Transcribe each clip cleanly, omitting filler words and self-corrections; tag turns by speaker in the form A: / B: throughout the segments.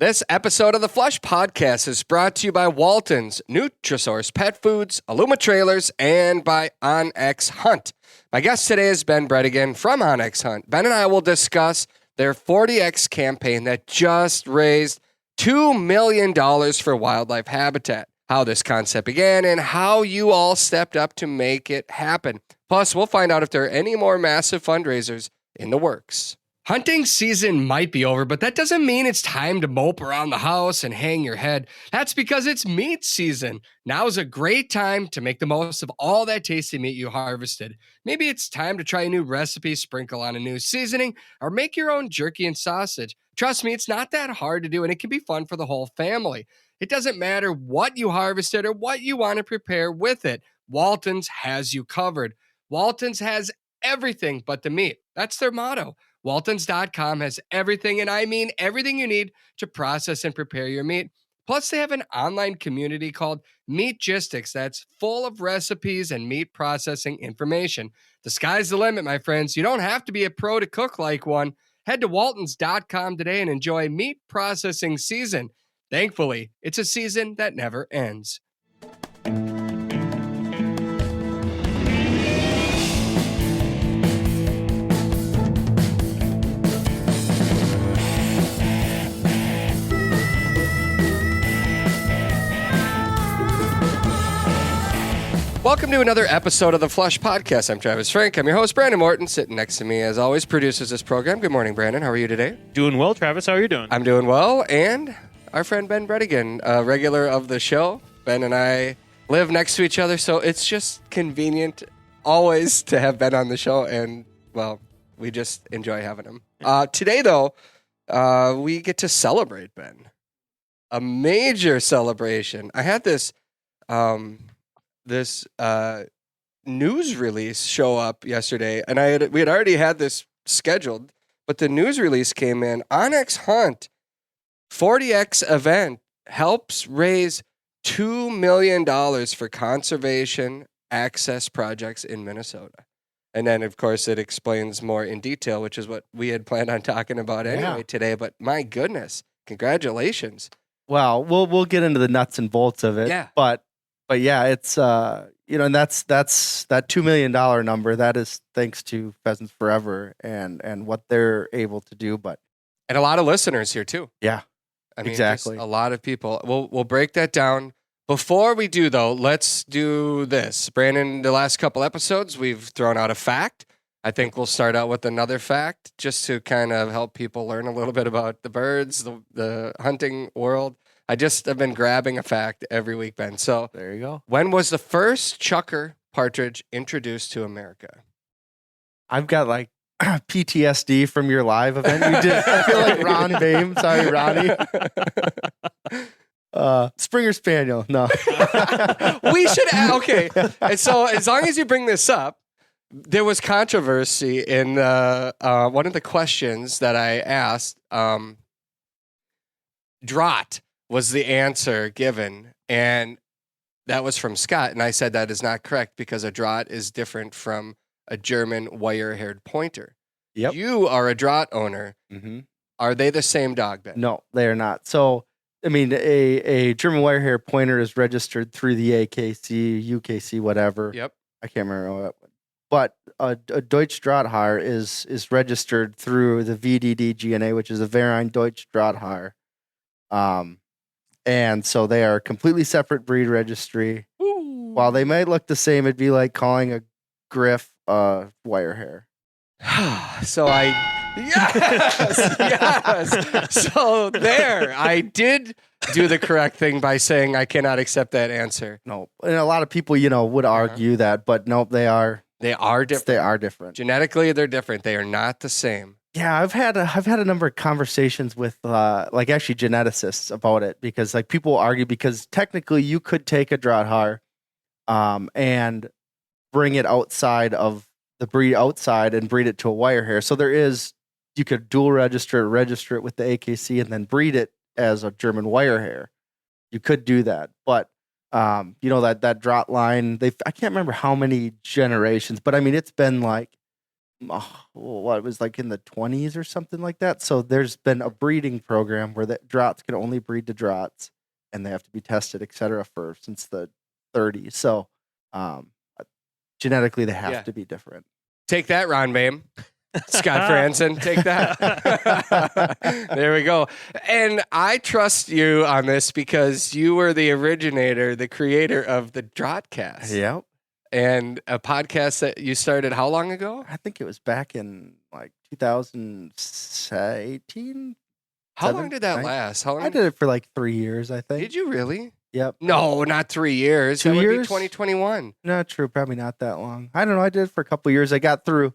A: This episode of the Flush Podcast is brought to you by Walton's, Nutrisource Pet Foods, Aluma Trailers, and by OnX Hunt. My guest today is Ben Brettingen from OnX Hunt. Ben and I will discuss their 40X campaign that just raised $2 million for wildlife habitat, how this concept began, and how you all stepped up to make it happen. Plus, we'll find out if there are any more massive fundraisers in the works. Hunting season might be over, but that doesn't mean it's time to mope around the house and hang your head. That's because it's meat season. Now is a great time to make the most of all that tasty meat you harvested. Maybe it's time to try a new recipe, sprinkle on a new seasoning, or make your own jerky and sausage. Trust me, it's not that hard to do, and it can be fun for the whole family. It doesn't matter what you harvested or what you want to prepare with it. Walton's has you covered. Walton's has everything but the meat. That's their motto. Waltons.com has everything, and I mean everything you need to process and prepare your meat. Plus, they have an online community called Meatgistics that's full of recipes and meat processing information. The sky's the limit, my friends. You don't have to be a pro to cook like one. Head to Waltons.com today and enjoy meat processing season. Thankfully, it's a season that never ends. Welcome to another episode of the Flush Podcast. I'm Travis Frank. I'm your host, Brandon Morton. Sitting next to me, as always, produces this program. Good morning, Brandon. How are you today?
B: Doing well, Travis. How are you doing?
A: I'm doing well. And our friend Ben Brettingen, a regular of the show. Ben and I live next to each other, so it's just convenient always to have Ben on the show. And, well, we just enjoy having him. Today, though, we get to celebrate Ben. A major celebration. I had this news release show up yesterday, and we had already had this scheduled, but the news release came in. OnX Hunt 40X event helps raise $2 million for conservation access projects in Minnesota. And then, of course, it explains more in detail, which is what we had planned on talking about anyway today. But my goodness, congratulations.
C: Well, we'll get into the nuts and bolts of it.
A: Yeah.
C: But yeah, it's and that's that $2 million number. That is thanks to Pheasants Forever and what they're able to do.
A: And a lot of listeners here too.
C: Yeah,
A: I mean,
C: exactly.
A: Just a lot of people. We'll break that down. Before we do, though, let's do this. Brandon, the last couple episodes, we've thrown out a fact. I think we'll start out with another fact just to kind of help people learn a little bit about the birds, the hunting world. I just have been grabbing a fact every week, Ben. So
C: there you go.
A: When was the first chucker partridge introduced to America?
C: I've got like PTSD from your live event you did. I feel like Ron Bame. Sorry, Ronnie. Springer Spaniel. No.
A: We should. Okay. And so as long as you bring this up, there was controversy in one of the questions that I asked. Draught was the answer given, and that was from Scott. And I said that is not correct because a draught is different from a German wire-haired pointer.
C: Yep.
A: You are a draught owner.
C: Mm-hmm.
A: Are they the same dog, Ben?
C: No, they are not. So, I mean, a German wire-haired pointer is registered through the AKC, UKC, whatever.
A: Yep.
C: I can't remember what. But a Deutsch Drahthaar is registered through the VDD-GNA, which is a Verein Deutsch Drahthaar. And so they are a completely separate breed registry.
A: Ooh.
C: While they might look the same, it'd be like calling a Griff wire hair.
A: So yes. So there, I did do the correct thing by saying I cannot accept that answer.
C: No, and a lot of people, would argue that, but nope, they are.
A: They are different.
C: They are different.
A: Genetically, they're different. They are not the same.
C: Yeah, I've had a number of conversations with actually geneticists about it because like people argue because technically you could take a Drahthaar and bring it outside of the breed outside and breed it to a wire hair. So you could dual register it with the AKC and then breed it as a German wire hair. You could do that, but that Draught line, I can't remember how many generations, but I mean it's been like what it was like in the 20s or something like that. So there's been a breeding program where the draughts can only breed to draughts, and they have to be tested, et cetera, for since the 30s. So um, genetically, they have
A: Yeah.
C: to be different.
A: Take that, Ron Bame. Scott Franzen, take that. There we go. And I trust you on this because you were the originator, the creator of the Droughtcast.
C: Yep.
A: And a podcast that you started how long ago?
C: I think it was back in like 2018.
A: How long
C: 7,
A: did that
C: 9?
A: last? How long
C: I did it for like 3 years, I think.
A: Did you really?
C: Yep.
A: No, not 3 years.
C: 2
A: That would be
C: years?
A: 2021.
C: Not true. Probably not that long. I don't know. I did it for a couple of years. I got through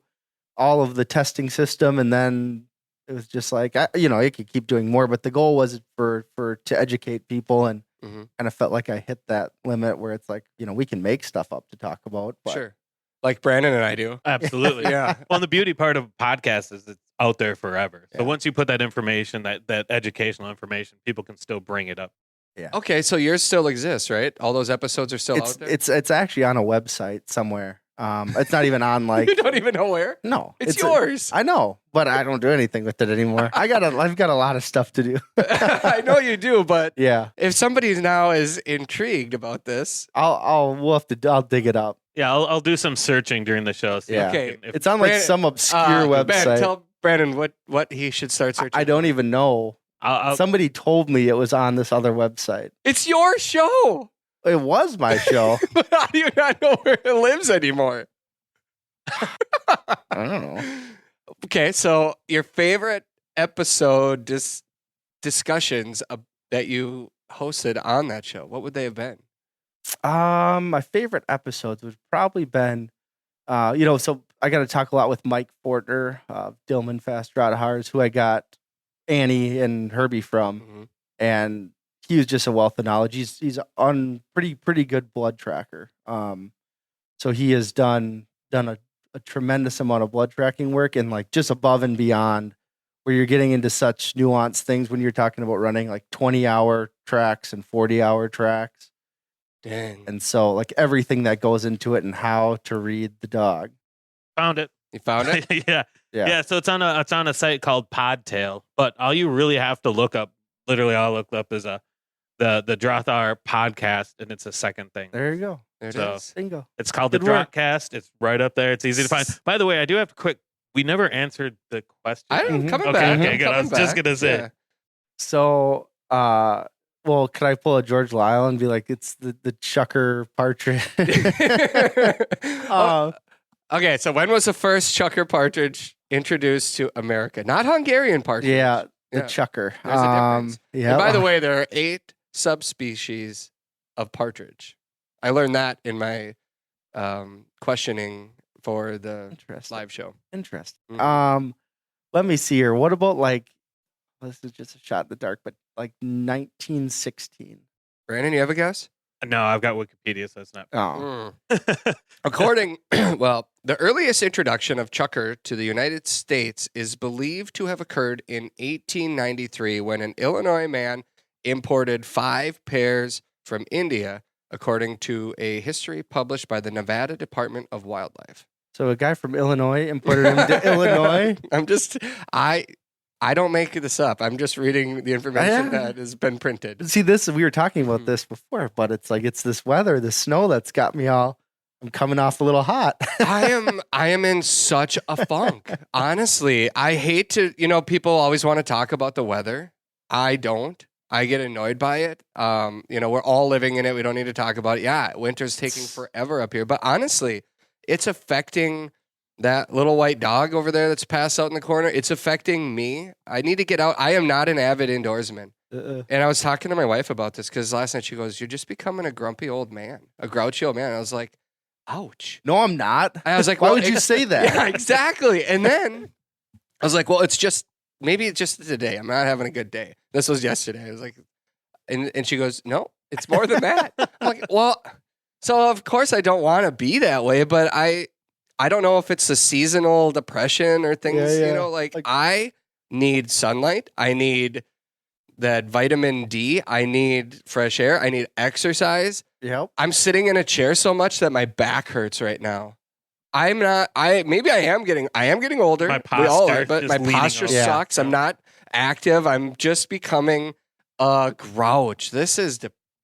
C: all of the testing system, and then it was just like, it could keep doing more, but the goal was for to educate people, and kind of felt like I hit that limit where it's like, we can make stuff up to talk about. But
A: Sure. Like Brandon and I do.
B: Absolutely.
A: Yeah.
B: Well, the beauty part of podcasts is it's out there forever. So
A: Yeah.
B: once you put that information, that educational information, people can still bring it up.
C: Yeah.
A: Okay, so yours still exists, right? All those episodes are still out there?
C: It's actually on a website somewhere. It's not even on like
A: You don't even know where?
C: no.
A: It's yours.
C: I know, but I don't do anything with it anymore. I've got a lot of stuff to do.
A: I know you do, but
C: Yeah.
A: if somebody now is intrigued about this,
C: I'll dig it up.
B: Yeah, I'll do some searching during the show. See
C: Yeah.
A: Okay.
B: if-
C: It's on like
A: Brandon-
C: some obscure
A: Ben,
C: website.
A: tell Brandon what he should start searching.
C: I don't even know.
B: I'll-
C: Somebody told me it was on this other website.
A: It's your show.
C: It was my show.
A: But how do you not know where it lives anymore?
C: I don't know.
A: Okay, so your favorite episode discussions that you hosted on that show, what would they have been?
C: My favorite episodes would probably been, so I got to talk a lot with Mike Fortner, Dillman Fast Rottahars, who I got Annie and Herbie from,
A: Mhm.
C: and he was just a wealth of knowledge. He's on pretty good blood tracker. So he has done a tremendous amount of blood tracking work, and like just above and beyond, where you're getting into such nuanced things when you're talking about running like 20-hour tracks and 40-hour tracks.
A: Dang.
C: And so like everything that goes into it and how to read the dog.
B: found it.
A: You found it?
B: yeah.
C: Yeah.
B: Yeah. So it's on a site called Podtail, but all you really have to look up, literally all I looked up is the Drothar podcast, and it's a second thing.
C: There you go.
A: There it
B: So-
A: is.
C: Bingo.
B: It's called
C: Good
B: the
C: work.
B: Drothcast. It's right up there. It's easy to find. By the way, I do have to quick. We never answered the question.
A: I'm coming
B: Okay,
A: back.
B: okay,
A: I'm
B: good. I was
A: coming
B: just
A: back.
B: gonna say.
A: Yeah.
C: So well, could I pull a George Lyle and be like, it's the Chucker Partridge?
A: Oh, okay, so when was the first Chucker partridge introduced to America? Not Hungarian partridge.
C: Yeah, the
A: Yeah.
C: Chucker.
A: There's a difference.
C: Yeah.
A: And by the way, there are 8 subspecies of partridge. I learned that in my questioning for the
C: Interesting.
A: live show.
C: Interesting.
A: Mhm.
C: Let me see here. What about like, this is just a shot in the dark, but like 1916.
A: Brandon, you have a guess?
B: No, I've got Wikipedia, so it's not.
C: Oh,
A: According, well, the earliest introduction of Chucker to the United States is believed to have occurred in 1893 when an Illinois man imported 5 pairs from India, according to a history published by the Nevada Department of Wildlife.
C: so a guy from Illinois imported him to Illinois.
A: I don't make this up. I'm just reading the information
C: Yeah.
A: that has been printed.
C: See, we were talking about
A: Mhm.
C: this before, but it's like it's this weather, the snow that's got me all. I'm coming off a little hot.
A: I am in such a funk. Honestly, I hate to, people always want to talk about the weather. I don't. I get annoyed by it. We're all living in it. We don't need to talk about it. Yeah, winter's taking forever up here. But honestly, it's affecting that little white dog over there that's passed out in the corner. It's affecting me. I need to get out. I am not an avid indoorsman. And I was talking to my wife about this because last night she goes, "You're just becoming a grumpy old man, a grouchy old man." I was like, ouch.
C: No, I'm not.
A: I was like,
C: Why
A: well,
C: would you say that?
A: Yeah, exactly. And then I was like, well, maybe it's just today. I'm not having a good day. This was yesterday. I was like, and she goes, no, it's more than that. I'm like, well, so of course I don't want to be that way, but I don't know if it's a seasonal depression or things,
C: Yeah.
A: like I need sunlight. I need that vitamin D. I need fresh air. I need exercise.
C: Yep.
A: I'm sitting in a chair so much that my back hurts right now. I'm not. Maybe I am getting older.
B: My
A: We all are,
B: posture
A: but
B: is
A: my
B: leaning
A: posture
B: over.
A: sucks. I'm
B: Yeah.
A: not active. I'm just becoming a grouch. This is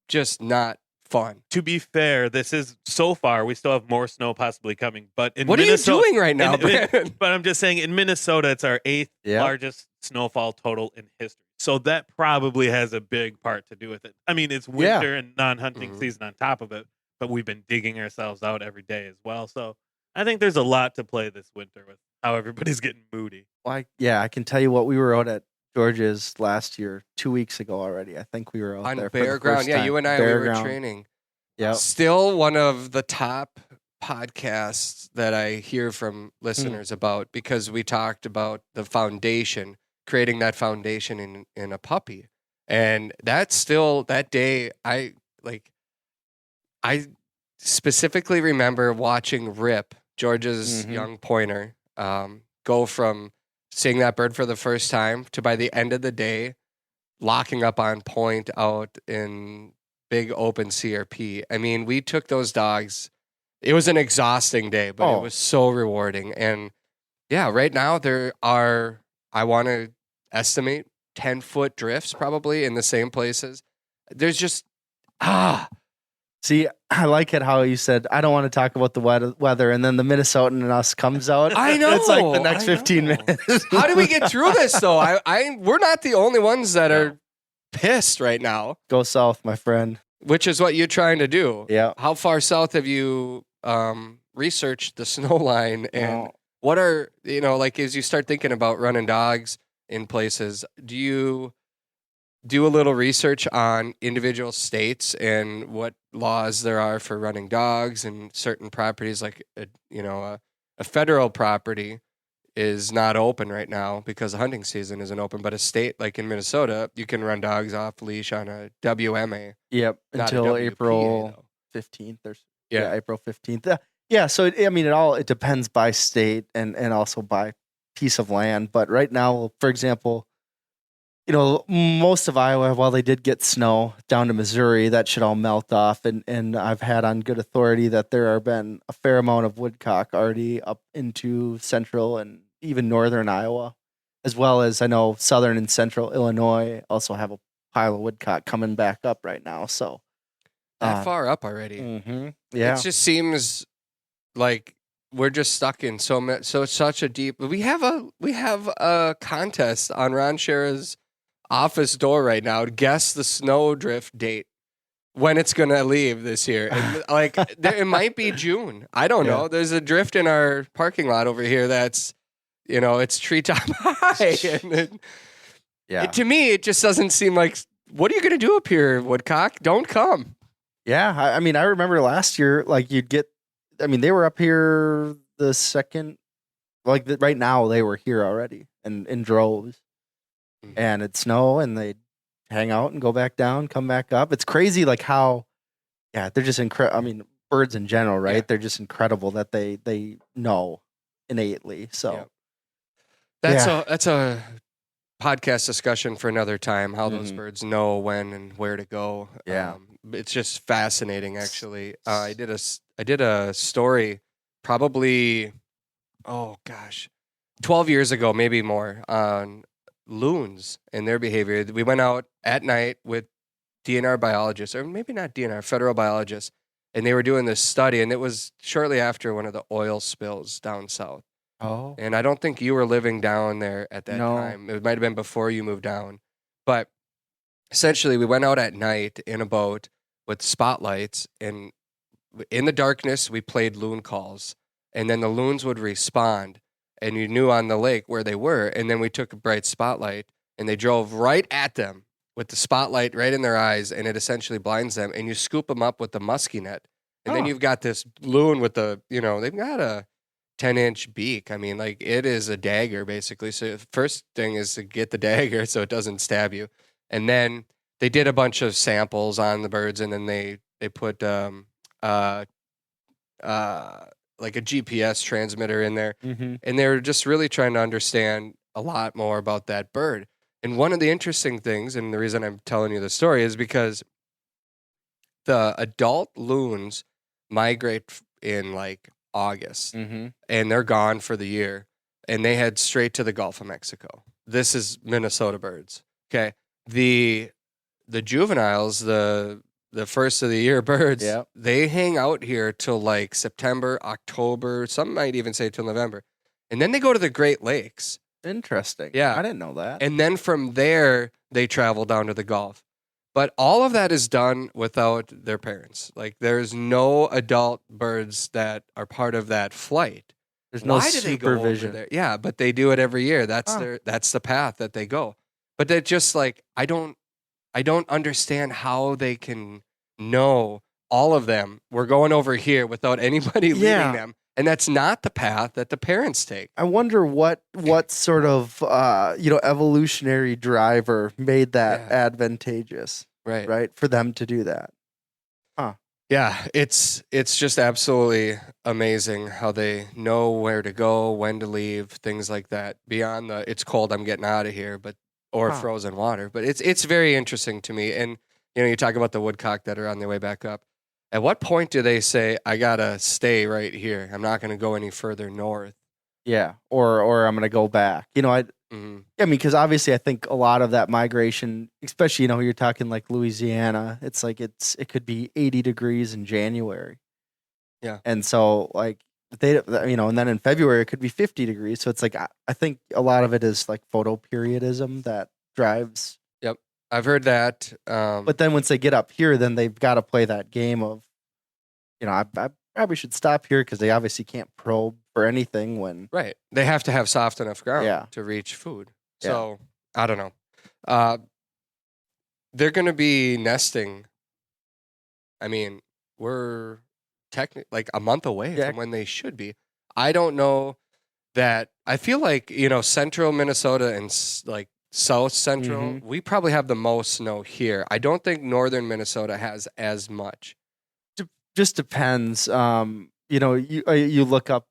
A: just not fun.
B: To be fair, this is so far. We still have more snow possibly coming. But in
A: What are you
B: Minnesota,
A: doing right now, Brandon?
B: but I'm just saying, in Minnesota, it's our 8th largest snowfall total in history. So that probably has a big part to do with it. I mean, it's winter and non-hunting season on top of it, but we've been digging ourselves out every day as well. So I think there's a lot to play this winter with how everybody's getting moody.
C: Well, I can tell you what we were out at George's last year, 2 weeks ago already. I think we were out
A: On
C: there
A: Bear
C: for the
A: Ground.
C: first
A: Yeah,
C: time.
A: you and I,
C: Bear
A: we were
C: Ground.
A: training.
C: Yeah.
A: Still one of the top podcasts that I hear from listeners about, because we talked about the foundation, creating that foundation in a puppy. And that's still that day. I specifically remember watching Rip, George's young pointer, go from seeing that bird for the first time to, by the end of the day, locking up on point out in big open CRP. I mean, we took those dogs. It was an exhausting day, but it was so rewarding. And yeah, right now there are, I want to estimate 10-foot drifts probably in the same places. There's just,
C: See, I like it how you said, I don't want to talk about the weather, and then the Minnesotan in us comes out.
A: I know.
C: It's like the next 15 minutes.
A: How do we get through this though? We're not the only ones that are pissed right now.
C: Go south, my friend.
A: Which is what you're trying to do.
C: Yeah.
A: How far south have you researched the snow line, and what are, like, as you start thinking about running dogs in places, do you do a little research on individual states and what laws there are for running dogs and certain properties? Like, a federal property is not open right now because the hunting season isn't open, but a state like in Minnesota, you can run dogs off leash on a WMA.
C: Yep,
A: not a
C: until
A: WPA,
C: April
A: though.
C: 15th.
A: Yeah.
C: April 15th. Yeah, so it depends by state and also by piece of land. But right now, for example, most of Iowa, while they did get snow down to Missouri, that should all melt off. And I've had on good authority that there have been a fair amount of woodcock already up into central and even northern Iowa, as well as I know southern and central Illinois also have a pile of woodcock coming back up right now. So
A: that far up already.
C: Yeah,
A: it just seems like we're just stuck in such a deep. We have a contest on Ron Shera's office door right now to guess the snowdrift date, when it's gonna leave this year. And it might be June. I don't know. There's a drift in our parking lot over here that's, it's treetop high. And to me, it just doesn't seem like, what are you gonna do up here, woodcock? Don't come.
C: Yeah, I mean, I remember last year, they were up here the second, right now they were here already and in droves. And it'd snow and they'd hang out and go back down, come back up. It's crazy how, they're just incredible. I mean, birds in general, right? Yeah. They're just incredible that they know innately. So
A: that's a podcast discussion for another time, how those birds know when and where to go.
C: Yeah.
A: It's just fascinating, actually. I did a story probably, 12 years ago, maybe more, on loons and their behavior. We went out at night with DNR biologists, or maybe not DNR, federal biologists, and they were doing this study, and it was shortly after one of the oil spills down south.
C: Oh.
A: And I don't think you were living down there at that time. It might have been before you moved down. But essentially, we went out at night in a boat with spotlights, and in the darkness, we played loon calls, and then the loons would respond. And you knew on the lake where they were. And then we took a bright spotlight and they drove right at them with the spotlight right in their eyes, and it essentially blinds them. And you scoop them up with the muskie net. And then you've got this loon with they've got a 10-inch beak. I mean, it is a dagger, basically. So the first thing is to get the dagger so it doesn't stab you. And then they did a bunch of samples on the birds, and then they put like a GPS transmitter in there. And they were just really trying to understand a lot more about that bird. And one of the interesting things, and the reason I'm telling you the story, is because the adult loons migrate in August,
C: Mm-hmm.
A: and they're gone for the year, and they head straight to the Gulf of Mexico. This is Minnesota birds. Okay, the juveniles, the first of the year birds,
C: Yep.
A: they hang out here till like September, October. Some might even say till November, and then they go to the Great Lakes.
C: Interesting.
A: Yeah.
C: I didn't know that.
A: And then from there, they travel down to the Gulf. But all of that is done without their parents. Like, there's no adult birds that are part of that flight.
C: There's no
A: Why do they go over
C: supervision.
A: there? Yeah, but they do it every year. That's
C: Oh.
A: that's the path that they go. But they're just like, I don't understand how they can know all of them. We're going over here without anybody
C: Yeah.
A: leading them. And that's not the path that the parents take.
C: I wonder what sort of evolutionary driver made that
A: Yeah.
C: advantageous,
A: Right.
C: right, for them to do that.
A: Yeah, it's just absolutely amazing how they know where to go, when to leave, things like that. Beyond the it's cold, I'm getting out of here, or
C: Huh.
A: frozen water. But it's very interesting to me. And you talk about the woodcock that are on their way back up. At what point do they say, I gotta stay right here? I'm not gonna go any further north.
C: Yeah, or I'm gonna go back.
A: Mhm.
C: I mean, because obviously, I think a lot of that migration, especially you're talking like Louisiana, it's like it could be 80 degrees in January.
A: Yeah.
C: And so like they, and then in February it could be 50 degrees. So it's like I think a lot of it is like photoperiodism that drives.
A: Yep, I've heard that.
C: But then once they get up here, then they've got to play that game of, I probably should stop here because they obviously can't probe for anything when.
A: Right. They have to have soft enough ground
C: Yeah.
A: to reach food.
C: Yeah.
A: So, I don't know. They're going to be nesting. I mean, we're technically like a month away
C: Yeah.
A: from when they should be. I don't know that. I feel like, central Minnesota and like south central, we probably have the most snow here. I don't think northern Minnesota has as much.
C: Just depends. You look up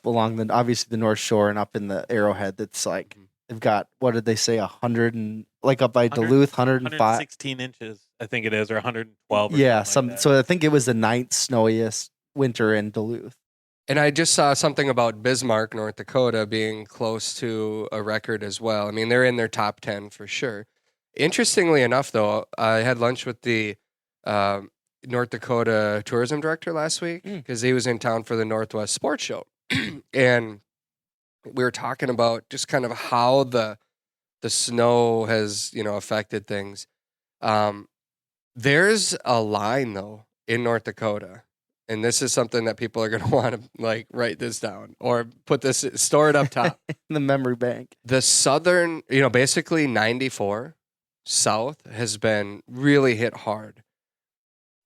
C: along obviously the North Shore and up in the Arrowhead. That's like they've got, what did they say, 100 and like up by Duluth, 105,
B: 116 inches, I think it is, or 112. Or
C: yeah,
B: something like that.
C: so I think it was the 9th snowiest winter in Duluth.
A: And I just saw something about Bismarck, North Dakota, being close to a record as well. I mean, they're in their top 10 for sure. Interestingly enough, though, I had lunch with the North Dakota tourism director last week because he was in town for the Northwest Sports Show. And we were talking about just kind of how the snow has, affected things. There's a line, though, in North Dakota. And this is something that people are going to want to like write this down or store it up top.
C: The memory bank.
A: The southern, basically 94 south has been really hit hard.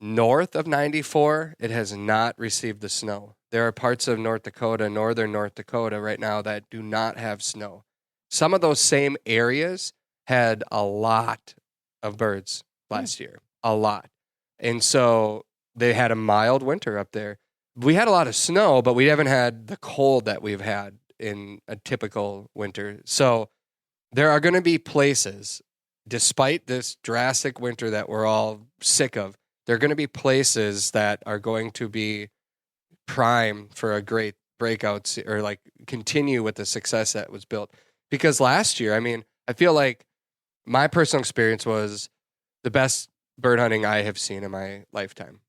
A: North of 94, it has not received the snow. There are parts of North Dakota, northern North Dakota right now that do not have snow. Some of those same areas had a lot of birds last year, a lot. And so they had a mild winter up there. We had a lot of snow, but we haven't had the cold that we've had in a typical winter. So there are going to be places, despite this drastic winter that we're all sick of, there are going to be places that are going to be prime for a great breakout or like continue with the success that was built. Because last year, I mean, I feel like my personal experience was the best bird hunting I have seen in my lifetime.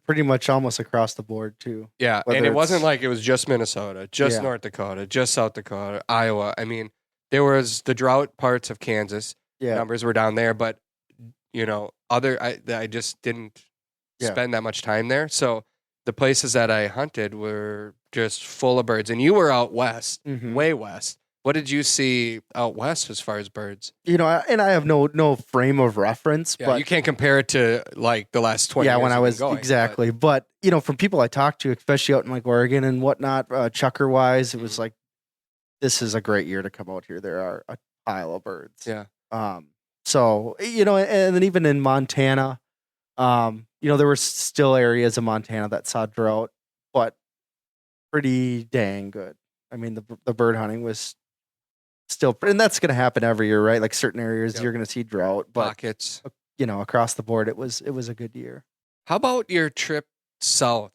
C: Pretty much almost across the board too.
A: Yeah, and it wasn't like it was just Minnesota, just North Dakota, just South Dakota, Iowa. I mean, there was the drought parts of Kansas.
C: Yeah.
A: Numbers were down there, but I just didn't spend that much time there. So the places that I hunted were just full of birds. And you were out west, way west. What did you see out west as far as birds?
C: And I have no frame of reference.
A: Yeah,
C: but
A: you can't compare it to like the last 20 years.
C: Yeah, when I was
A: going,
C: exactly. But from people I talked to, especially out in like Oregon and whatnot, chucker wise, it was like, this is a great year to come out here. There are a pile of birds.
A: Yeah.
C: So and then even in Montana, there were still areas of Montana that saw drought, but pretty dang good. I mean, the bird hunting was still, and that's going to happen every year, right? Like certain areas you're going to see drought, but
A: pockets.
C: Across the board, it was a good year.
A: How about your trip south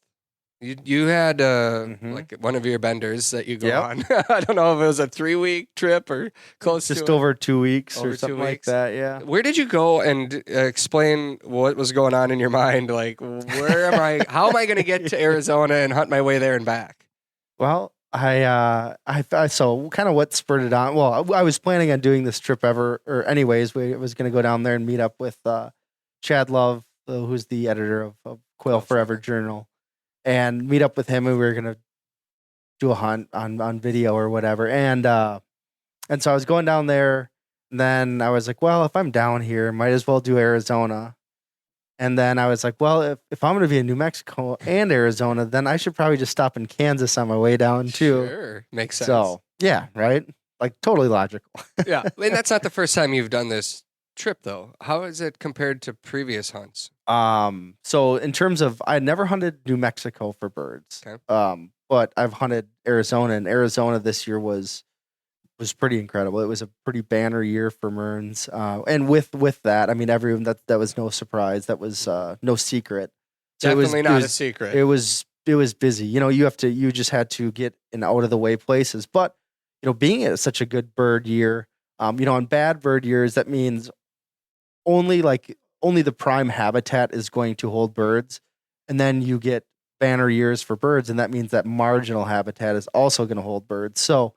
A: You had like one of your benders that you go on. I don't know if it was a 3-week trip or close
C: just
A: to
C: over 2 weeks
A: over
C: or something
A: 2
C: like
A: weeks.
C: that. Yeah.
A: Where did you go, and explain what was going on in your mind? Like, where am I? How am I going to get to Arizona and hunt my way there and back?
C: Well, I so kind of what spurred it on. Well, I was planning on doing this trip anyways. We was going to go down there and meet up with Chad Love, who's the editor of Quail Forever Journal, and meet up with him. And we were going to do a hunt on video or whatever. And so I was going down there. And then I was like, well, if I'm down here, might as well do Arizona. And then I was like, well, if I'm going to be in New Mexico and Arizona, then I should probably just stop in Kansas on my way down too.
A: Sure, makes sense.
C: So yeah, right? Like totally logical.
A: Yeah, and that's not the first time you've done this trip, though. How is it compared to previous hunts?
C: So in terms of, I never hunted New Mexico for birds.
A: Okay.
C: But I've hunted Arizona, and Arizona this year was pretty incredible. It was a pretty banner year for Merns. And with that, I mean, everyone that was no surprise. That was no secret. So
A: Definitely not a secret.
C: It was busy. You just had to get in out of the way places. But being at such a good bird year, on bad bird years, that means only the prime habitat is going to hold birds, and then you get banner years for birds, and that means that marginal habitat is also going to hold birds. So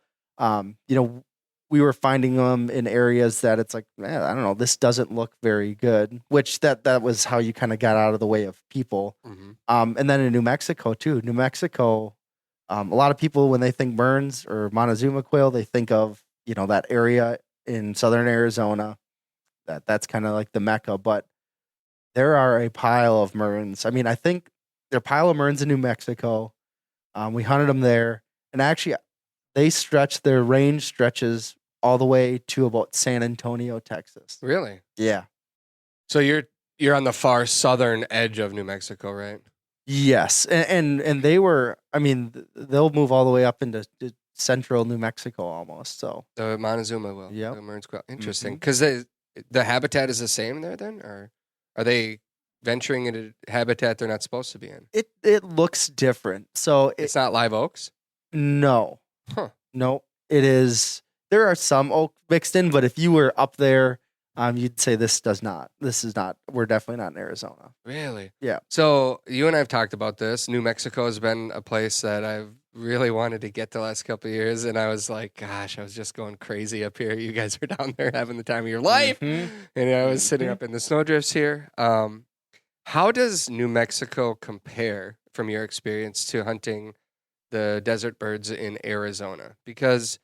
C: we were finding them in areas that it's like, man, I don't know, this doesn't look very good, which that was how you kind of got out of the way of people. And then in New Mexico too, a lot of people, when they think Merns or Montezuma quail, they think of, that area in southern Arizona. That's kind of like the Mecca, but there are a pile of Merns. I mean, I think there are a pile of Merns in New Mexico. We hunted them there, and actually their range stretches all the way to about San Antonio, Texas.
A: Really?
C: Yeah.
A: So you're on the far southern edge of New Mexico, right?
C: Yes, and they were. I mean, they'll move all the way up into central New Mexico almost. So
A: the Montezuma will.
C: Yeah.
A: The Merns quail. Interesting, because the habitat is the same there then, or are they venturing into habitat they're not supposed to be in?
C: It looks different. So
A: It's not live oaks?
C: No.
A: Huh.
C: No, it is. There are some oak mixed in, but if you were up there, you'd say this is not. We're definitely not in Arizona.
A: Really?
C: Yeah.
A: So you and I have talked about this. New Mexico has been a place that I've really wanted to get the last couple of years, and I was like, gosh, I was just going crazy up here. You guys are down there having the time of your life, and I was sitting up in the snowdrifts here. How does New Mexico compare, from your experience, to hunting the desert birds in Arizona? Because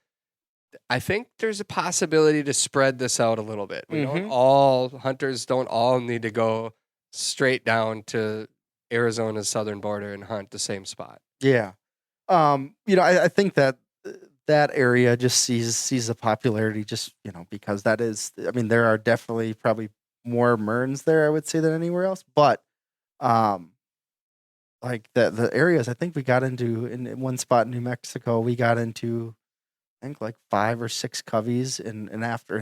A: I think there's a possibility to spread this out a little bit. Hunters don't all need to go straight down to Arizona's southern border and hunt the same spot.
C: Yeah. I think that area just sees the popularity just, because that is, I mean, there are definitely probably more Merns there, I would say, than anywhere else. But like the areas I think we got into in one spot in New Mexico, we got into, I think, like 5 or 6 coveys in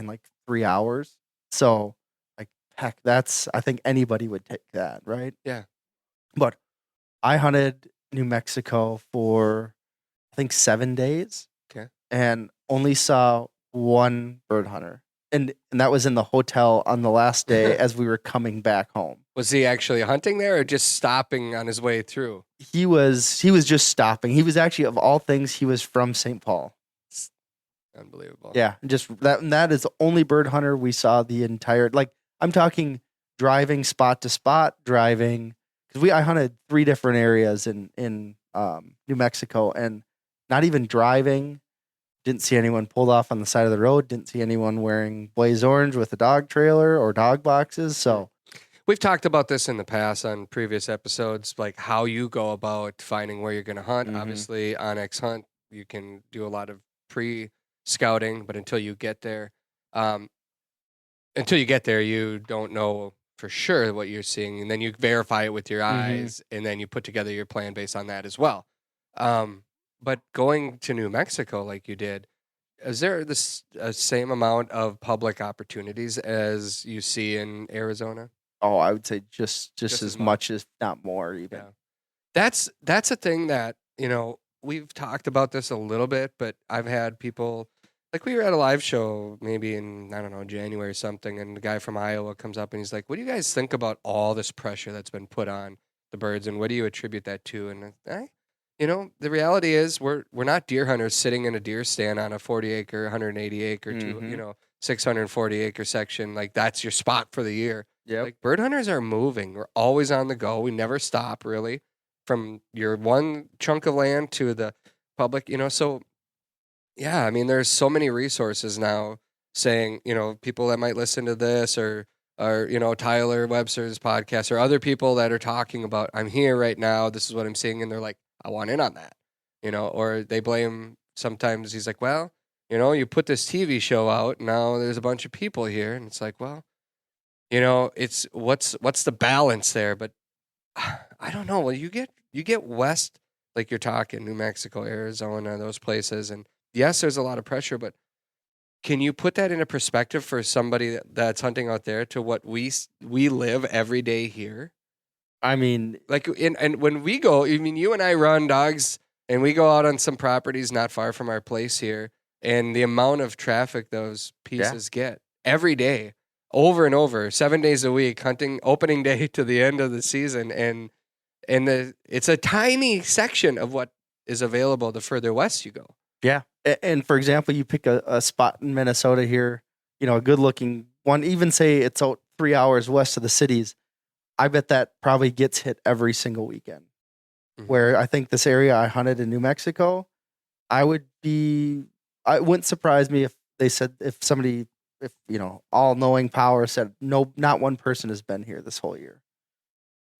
C: like 3 hours. So like, heck, I think anybody would take that, right?
A: Yeah.
C: But I hunted New Mexico for, I think, 7 days.
A: Okay.
C: And only saw one bird hunter. And that was in the hotel on the last day as we were coming back home.
A: Was he actually hunting there or just stopping on his way through?
C: He was just stopping. He was actually, of all things, he was from St. Paul.
A: Unbelievable.
C: Yeah, just that is the only bird hunter we saw the entire, like, I'm talking driving spot to spot, because I hunted 3 different areas in New Mexico, and not even driving, didn't see anyone pulled off on the side of the road, didn't see anyone wearing blaze orange with a dog trailer or dog boxes. So
A: we've talked about this in the past on previous episodes, like how you go about finding where you're going to hunt. Obviously, OnX Hunt, you can do a lot of pre-scouting, but until you get there, you don't know for sure what you're seeing, and then you verify it with your eyes, and then you put together your plan based on that as well. But going to New Mexico like you did, is there the same amount of public opportunities as you see in Arizona?
C: Oh, I would say just as much, if not more, even.
A: That's a thing that, we've talked about this a little bit, but I've had people, like we were at a live show maybe in, I don't know, January or something, and the guy from Iowa comes up and he's like, what do you guys think about all this pressure that's been put on the birds, and what do you attribute that to? And the reality is we're not deer hunters sitting in a deer stand on a 40-acre, 180-acre, 640-acre section. Like, that's your spot for the year.
C: Yeah.
A: Like, bird hunters are moving. We're always on the go. We never stop, really, from your one chunk of land to the public, So, yeah, I mean, there's so many resources now saying, people that might listen to this or Tyler Webster's podcast or other people that are talking about, I'm here right now, this is what I'm seeing, and they're like, I want in on that, or they blame, sometimes he's like, well, you put this TV show out, now there's a bunch of people here, and it's like, well, it's what's the balance there? But I don't know. Well, you get west, like you're talking New Mexico, Arizona, those places, and yes, there's a lot of pressure, but can you put that into perspective for somebody that's hunting out there to what we live every day here?
C: I mean,
A: like, and when we go, I mean, you and I run dogs, and we go out on some properties not far from our place here, and the amount of traffic those pieces get every day, over and over, 7 days a week, hunting opening day to the end of the season, and it's a tiny section of what is available the further west you go.
C: Yeah. And for example, you pick a spot in Minnesota here, a good looking one, even say it's out 3 hours west of the cities. I bet that probably gets hit every single weekend. Mm-hmm. Where I think this area I hunted in New Mexico, it wouldn't surprise me if they said, if all knowing power said, no, not one person has been here this whole year.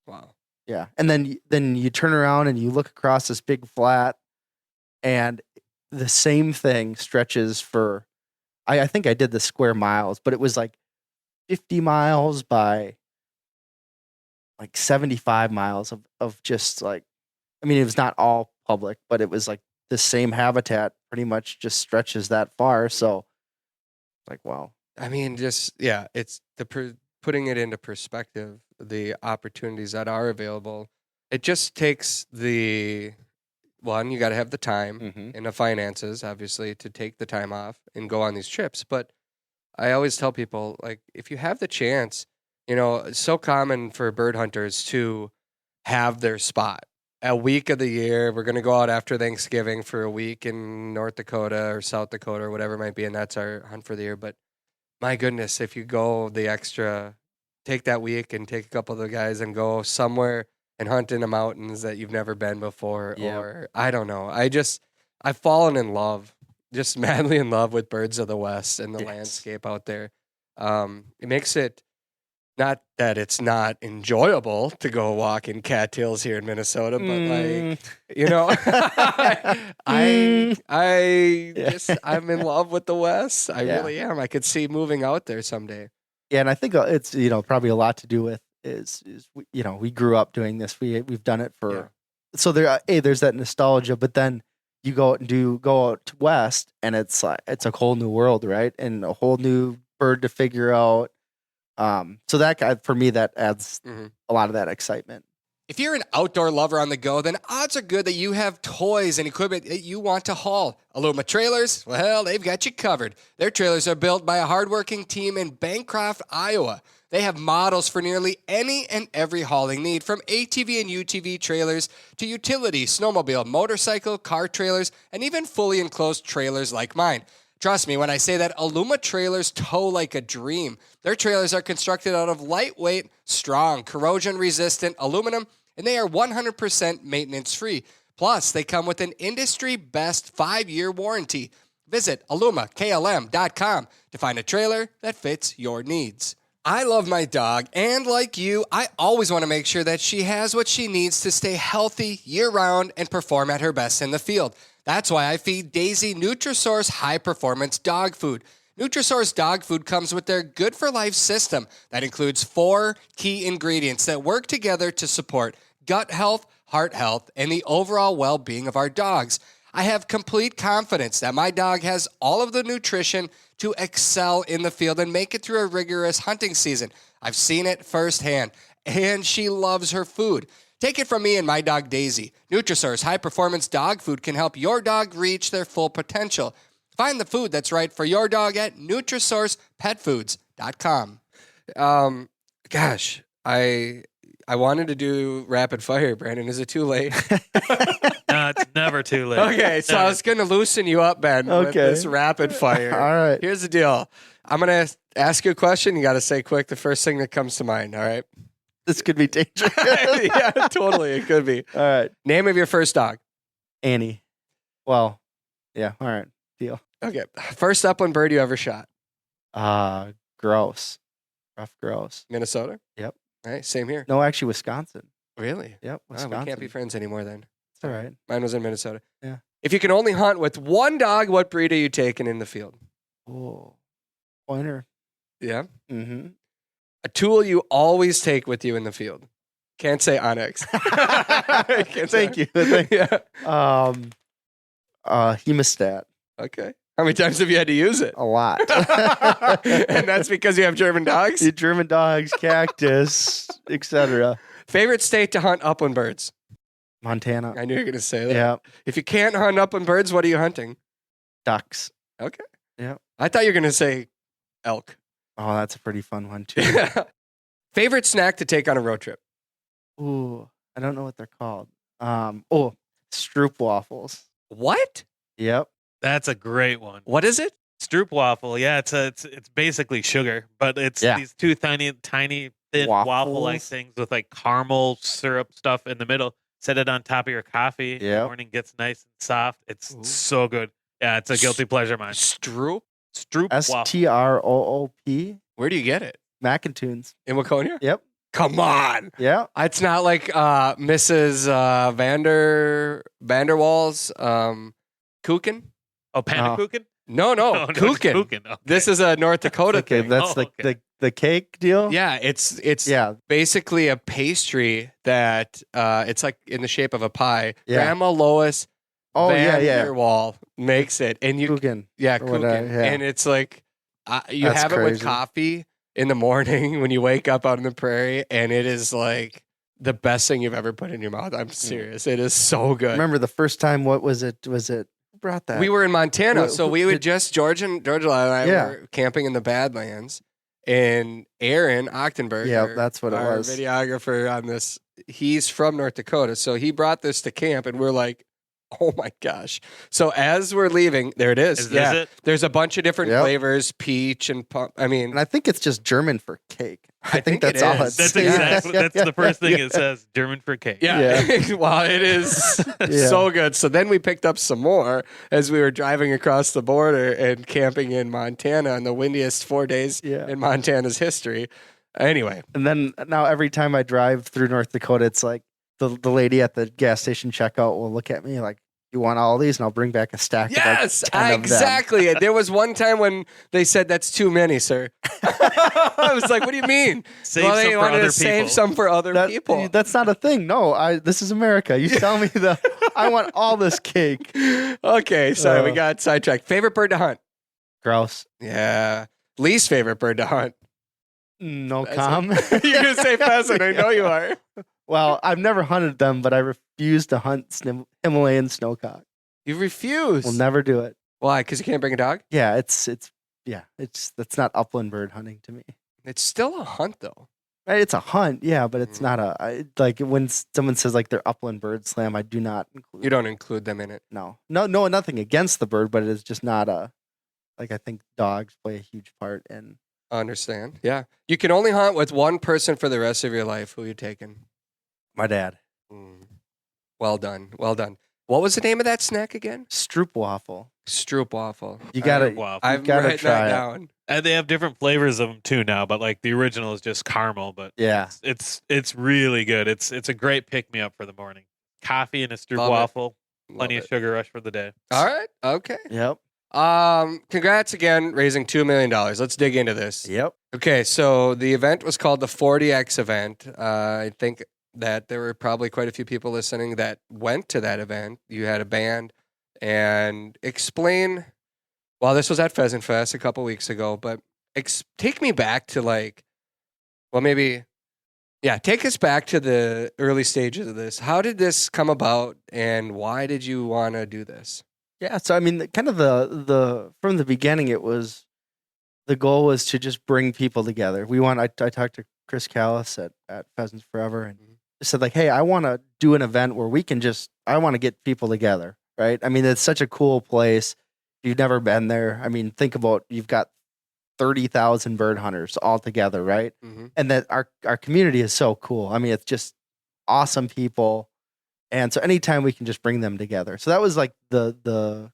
A: Wow.
C: Yeah. And then you turn around and you look across this big flat, and the same thing stretches for, I think I did the square miles, but it was like 50 miles by like 75 miles of just like, I mean, it was not all public, but it was like the same habitat pretty much just stretches that far. So like, wow.
A: I mean, just, yeah, it's putting it into perspective, the opportunities that are available. It just takes you got to have the time and the finances, obviously, to take the time off and go on these trips. But I always tell people, like, if you have the chance, it's so common for bird hunters to have their spot. A week of the year, we're going to go out after Thanksgiving for a week in North Dakota or South Dakota or whatever it might be, and that's our hunt for the year. But my goodness, if you go the extra, take that week and take a couple of the guys and go somewhere and hunt in the mountains that you've never been before, or I don't know. I've fallen in love, just madly in love with birds of the West and the landscape out there. It makes it, not that it's not enjoyable to go walk in cattails here in Minnesota, but I'm in love with the West. I really am. I could see moving out there someday.
C: Yeah, and I think it's probably a lot to do with is we grew up doing this. We've done it for so there's that nostalgia, but then you go out west, and it's like it's a whole new world, right? And a whole new bird to figure out. So that for me, that adds a lot of that excitement.
A: If you're an outdoor lover on the go, then odds are good that you have toys and equipment that you want to haul. Aluma Trailers, well, they've got you covered. Their trailers are built by a hardworking team in Bancroft, Iowa. They have models for nearly any and every hauling need, from ATV and UTV trailers to utility, snowmobile, motorcycle, car trailers, and even fully enclosed trailers like mine. Trust me when I say that Aluma trailers tow like a dream. Their trailers are constructed out of lightweight, strong, corrosion-resistant aluminum, and they are 100% maintenance-free. Plus, they come with an industry-best 5-year warranty. Visit alumaklm.com to find a trailer that fits your needs. I love my dog, and like you, I always want to make sure that she has what she needs to stay healthy year-round and perform at her best in the field. That's why I feed Daisy Nutrisource high-performance dog food. Nutrisource dog food comes with their Good for Life system that includes 4 key ingredients that work together to support gut health, heart health, and the overall well-being of our dogs. I have complete confidence that my dog has all of the nutrition to excel in the field and make it through a rigorous hunting season. I've seen it firsthand, and she loves her food. Take it from me and my dog Daisy. Nutrisource high-performance dog food can help your dog reach their full potential. Find the food that's right for your dog at NutrisourcePetFoods.com. Gosh, I wanted to do rapid fire, Brandon. Is it too late?
B: No, it's never too late.
A: Okay, so I was going to loosen you up, Ben, with this rapid fire.
C: All right.
A: Here's the deal. I'm going to ask you a question. You got to say quick the first thing that comes to mind, all right?
C: This could be dangerous.
A: Yeah, totally. It could be.
C: All right.
A: Name of your first dog.
C: Annie. Well, yeah. All right. Deal.
A: Okay. First upland bird you ever shot.
C: Grouse. Rough grouse.
A: Minnesota?
C: Yep.
A: All right. Same here.
C: No, actually, Wisconsin.
A: Really?
C: Yep.
A: Wow,
C: Wisconsin.
A: we can't be friends anymore then.
C: It's all right.
A: Mine was in Minnesota.
C: Yeah.
A: If you can only hunt with one dog, what breed are you taking in the field?
C: Oh, pointer.
A: Yeah.
C: Mm-hmm.
A: A tool you always take with you in the field. Can't say OnX.
C: Thank you. Thank you.
A: Yeah.
C: Hemostat.
A: Okay. How many times have you had to use it?
C: A lot.
A: And that's because you have German dogs?
C: The German dogs, cactus, etc.
A: Favorite state to hunt upland birds?
C: Montana.
A: I knew you were going to say that.
C: Yeah.
A: If you can't hunt upland birds, what are you hunting?
C: Ducks.
A: Okay.
C: Yeah.
A: I thought you were going to say elk.
C: Oh, that's a pretty fun one too.
A: Favorite snack to take on a road trip?
C: Ooh, I don't know what they're called. Stroop waffles.
A: What?
C: Yep.
B: That's a great one.
A: What is it?
B: Stroop waffle. Yeah, it's basically sugar, but it's these two tiny thin waffle-like things with like caramel syrup stuff in the middle. Set it on top of your coffee. In the morning gets nice and soft. It's so good. Yeah, it's a guilty pleasure of mine.
A: Stroop
C: Stroop. STROOP.
A: Where do you get it?
C: Mackintoons.
A: In Waconia?
C: Yep.
A: Come on.
C: Yeah.
A: It's not like Mrs. Vanderwall's Kuchen?
B: Oh, Panakuchen?
A: No, Kuchen.
B: Kuchen. Okay.
A: This is a North Dakota
C: Okay,
A: thing.
C: that's the cake deal.
A: Yeah, it's basically a pastry that it's like in the shape of a pie.
C: Yeah.
A: Grandma Lois Vanderwall
C: yeah.
A: makes it, and you
C: Kuchen.
A: Kuchen, and it's like you
C: That's
A: have it with
C: crazy.
A: coffee in the morning when you wake up out in the prairie, and it is like the best thing you've ever put in your mouth. I'm serious. It is so good.
C: Remember the first time? What was it? Who brought that?
A: We were in Montana, so we would Georgia and I
C: Yeah.
A: were camping in the Badlands, and Aaron Ochtenberger,
C: Yeah, that's what it
A: our
C: was.
A: videographer on this, he's from North Dakota, so he brought this to camp, and we're like, oh my gosh. So as we're leaving, there it is.
B: Is this it?
A: There's a bunch of different flavors, peach and
C: and I think it's just German for cake.
A: I think
C: that's
A: it
C: all
A: is.
C: it's
B: That's exactly that's the first thing it says. German for cake.
A: Yeah. Well, it is so good. So then we picked up some more as we were driving across the border and camping in Montana on the windiest 4 days in Montana's history. Anyway.
C: And then now every time I drive through North Dakota, it's like the lady at the gas station checkout will look at me like, you want all these? And I'll bring back a stack
A: Yes,
C: of like 10
A: exactly. There was one time when they said, that's too many, sir. I was like, what do you mean?
B: Save some
A: they
B: for
A: wanted
B: other
A: to save
B: people.
A: some for other people.
C: That's not a thing. No, this is America. You tell me I want all this cake.
A: Okay, sorry, we got sidetracked. Favorite bird to hunt?
C: Grouse.
A: Yeah. Least favorite bird to hunt?
C: No
A: Pheasant.
C: comment.
A: You're going to say pheasant. I know you are.
C: Well, I've never hunted them, but I refuse to hunt Himalayan snowcock.
A: You refuse?
C: We'll never do it.
A: Why? Because you can't bring a dog?
C: Yeah, that's not upland bird hunting to me.
A: It's still a hunt, though.
C: Right, it's a hunt, yeah, but it's not like when someone says like they're upland bird slam, I do not include.
A: You don't include them in it.
C: No, nothing against the bird, but it is just not like I think dogs play a huge part in.
A: I understand. Yeah. You can only hunt with one person for the rest of your life. Who are you taking?
C: My dad.
A: Well done. Well done. What was the name of that snack again?
C: Stroop waffle.
A: Stroop waffle.
C: You gotta
A: I've
C: gotta
A: written
C: try
A: that
C: it.
A: down.
B: And they have different flavors of them too now, but like the original is just caramel. But
C: Yeah,
B: it's really good. It's a great pick me up for the morning. Coffee and a stroop
A: Love it.
B: waffle,
A: Love
B: plenty of
A: it.
B: sugar rush for the day.
A: All right. Okay.
C: Yep.
A: Congrats again, raising $2 million. Let's dig into this.
C: Yep.
A: Okay, so the event was called the 40X event. I think that there were probably quite a few people listening that went to that event. You had a band, and explain. Well, this was at Pheasant Fest a couple weeks ago, but take me back to maybe Yeah, take us back to the early stages of this. How did this come about, and why did you want to do this?
C: Yeah, so I mean, kind of the from the beginning, it was the goal was to just bring people together. I talked to Chris Callis at Pheasants Forever, and said like, hey, I want to do an event where I want to get people together, right? I mean, it's such a cool place. If you've never been there, I mean, think about you've got 30,000 bird hunters all together, right?
A: Mm-hmm.
C: And that our community is so cool. I mean, it's just awesome people. And so anytime we can just bring them together. So that was like the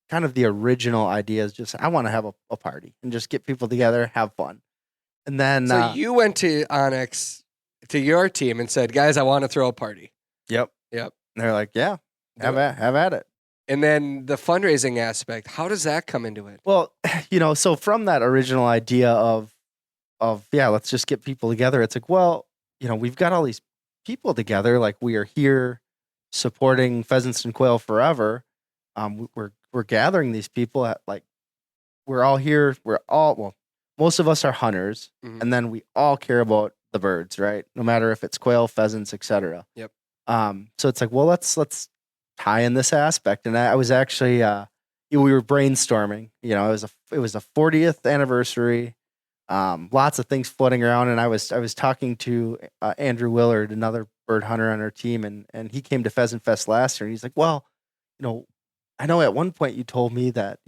C: kind of the original idea is just, I want to have a party and just get people together, have fun. And then,
A: so you went to OnX, to your team, and said, guys, I want to throw a party.
C: Yep.
A: And
C: they're like, yeah, have at it.
A: And then the fundraising aspect, how does that come into it?
C: Well, so from that original idea of yeah, let's just get people together. It's like, well, we've got all these people together. Like we are here supporting Pheasants and Quail Forever. We're gathering these people at we're all here. Most of us are hunters, and then we all care about the birds, right? No matter if it's quail, pheasants, etc.
A: Yep.
C: So it's like, well, let's tie in this aspect. And I was actually, we were brainstorming. It was a 40th anniversary. Lots of things floating around, and I was talking to Andrew Willard, another bird hunter on our team, and he came to Pheasant Fest last year, and he's like, well, I know at one point you told me that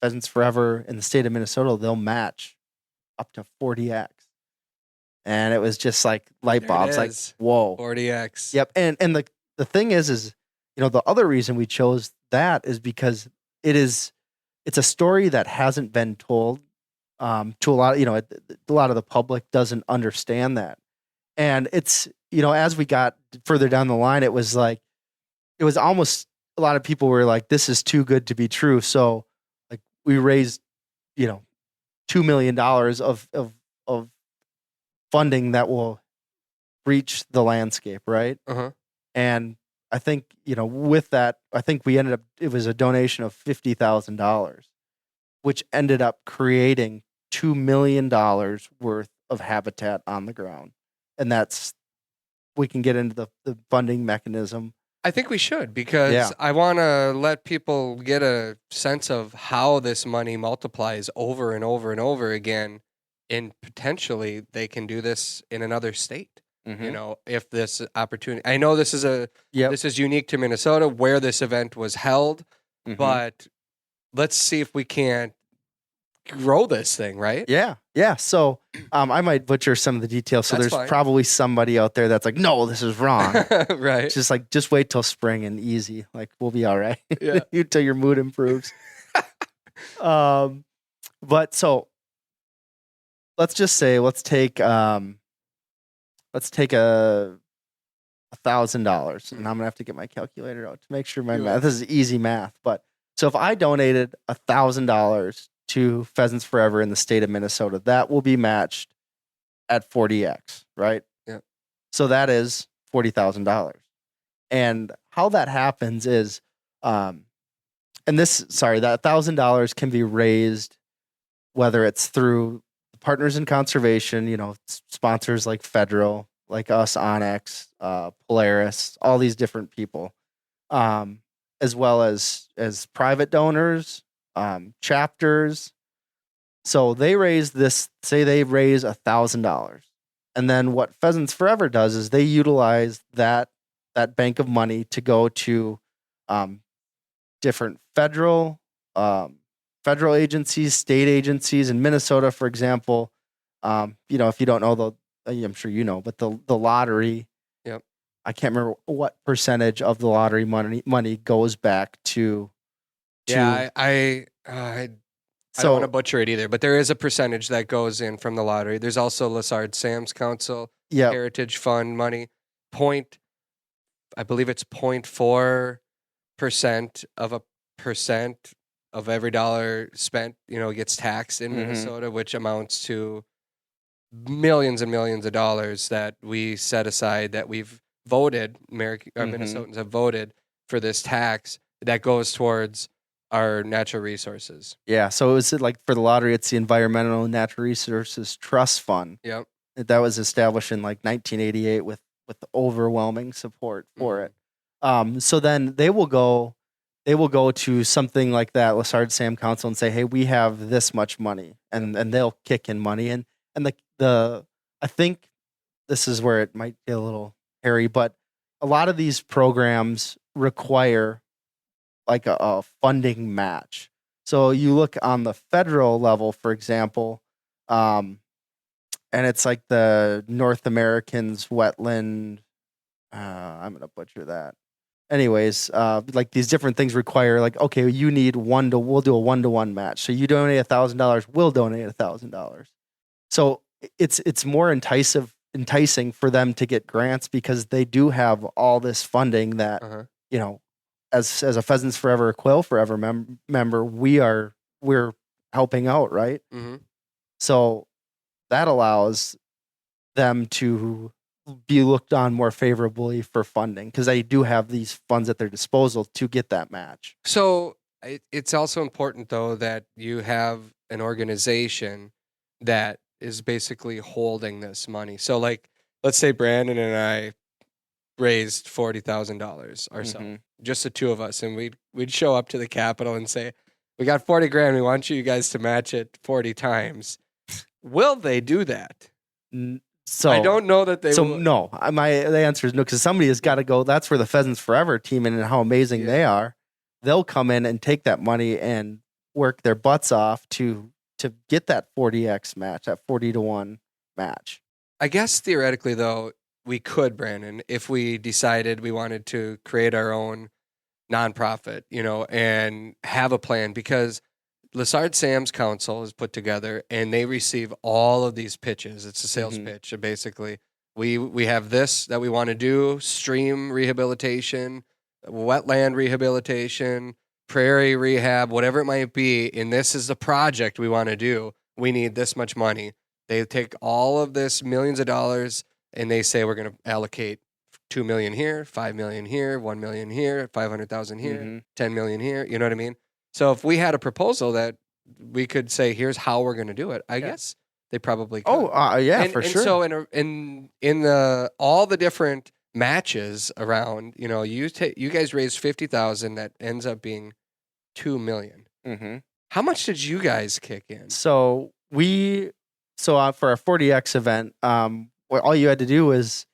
C: Pheasants Forever in the state of Minnesota, they'll match up to 40x. And it was just like light bulbs, like, whoa.
A: 40x.
C: Yep. And the thing is, the other reason we chose that is because it's a story that hasn't been told to a lot, a lot of the public doesn't understand that. And it's, as we got further down the line, it was almost a lot of people were like, this is too good to be true. So like we raised, $2 million of funding that will reach the landscape. Right.
A: Uh-huh.
C: And I think, with that, I think we ended up, it was a donation of $50,000, which ended up creating $2 million worth of habitat on the ground. And we can get into the funding mechanism.
A: I think we should, because I want to let people get a sense of how this money multiplies over and over and over again, and potentially they can do this in another state. Mm-hmm. If this opportunity, I know this is unique to Minnesota where this event was held, but let's see if we can't grow this thing, right?
C: Yeah. So I might butcher some of the details. So there's probably somebody out there that's like, no, this is wrong.
A: Right.
C: It's just like, just wait till spring and easy. Like we'll be all right.
A: Yeah.
C: Until your mood improves. But so let's just say, let's take $1,000, and I'm gonna have to get my calculator out to make sure my math. This is easy math, but so if I donated $1,000 to Pheasants Forever in the state of Minnesota, that will be matched at 40x, right?
A: Yeah.
C: So that is $40,000, and how that happens is, that $1,000 can be raised whether it's through partners in conservation, sponsors like Federal, like us, OnX, Polaris, all these different people, as well as private donors, chapters. So they raise $1,000. And then what Pheasants Forever does is they utilize that bank of money to go to different federal agencies, state agencies. In Minnesota, for example, if you don't know, I'm sure you know, but the lottery.
A: Yep.
C: I can't remember what percentage of the lottery money goes back to.
A: Yeah, I don't want to butcher it either, but there is a percentage that goes in from the lottery. There's also Lessard Sam's Council, Heritage Fund money. I believe it's 0.4% of a percent of every dollar spent, gets taxed in Minnesota, which amounts to millions and millions of dollars that we set aside, that we've voted, Minnesotans have voted for this tax that goes towards our natural resources.
C: Yeah. So is it like for the lottery, it's the Environmental and Natural Resources Trust Fund.
A: Yep.
C: That was established in like 1988 with overwhelming support for it. So then they will go to something like that Lessard Sam Council and say, hey, we have this much money, and they'll kick in money, and the I think this is where it might get a little hairy, but a lot of these programs require like a funding match. So you look on the federal level, for example, and it's like the North Americans wetland. I'm gonna butcher that. Anyways, like these different things require like, okay, you need we'll do a 1-to-1 match. So you donate $1,000, we'll donate $1,000. So it's more enticing for them to get grants because they do have all this funding that as a Pheasants Forever, a Quail Forever member, we're helping out, right?
A: Mm-hmm.
C: So that allows them to be looked on more favorably for funding because they do have these funds at their disposal to get that match.
A: So it's also important, though, that you have an organization that is basically holding this money. So, like, let's say Brandon and I raised $40,000 ourselves, just the two of us, and we'd show up to the Capitol and say, we got 40 grand. We want you guys to match it 40 times. Will they do that?
C: So
A: I don't know that they will.
C: No, the answer is no, because somebody has got to go. That's where the Pheasants Forever team and how amazing they are. They'll come in and take that money and work their butts off to get that 40x match, that 40-to-1 match.
A: I guess theoretically, though, we could, Brandon, if we decided we wanted to create our own nonprofit, and have a plan, because Lessard Sam's Council is put together and they receive all of these pitches. It's a sales pitch. Basically, we have this that we want to do: stream rehabilitation, wetland rehabilitation, prairie rehab, whatever it might be. And this is the project we want to do. We need this much money. They take all of this millions of dollars and they say, we're going to allocate 2 million here, 5 million here, 1 million here, 500,000 here, 10 million here. You know what I mean? So if we had a proposal that we could say, here's how we're going to do it, I guess they probably could.
C: For sure.
A: So in the all the different matches around, you guys raised 50,000 that ends up being 2 million. How much did you guys kick in?
C: So for our 40x event, all you had to do was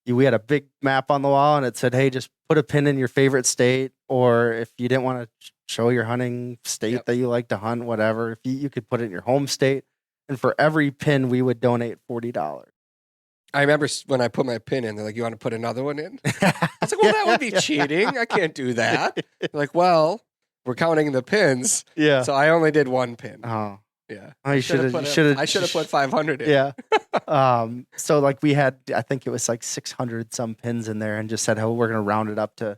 C: we had a big map on the wall and it said, hey, just put a pin in your favorite state, or if you didn't want to show your hunting state that you like to hunt, whatever, if you could put it in your home state. And for every pin, we would donate $40.
A: I remember when I put my pin in, they're like, you want to put another one in? I was like, well, that would be cheating. I can't do that. They're like, well, we're counting the pins.
C: Yeah.
A: So I only did one pin.
C: Oh.
A: Yeah.
C: I should have
A: put 500 in.
C: Yeah. So like we had, I think it was like 600 some pins in there, and just said, we're going to round it up to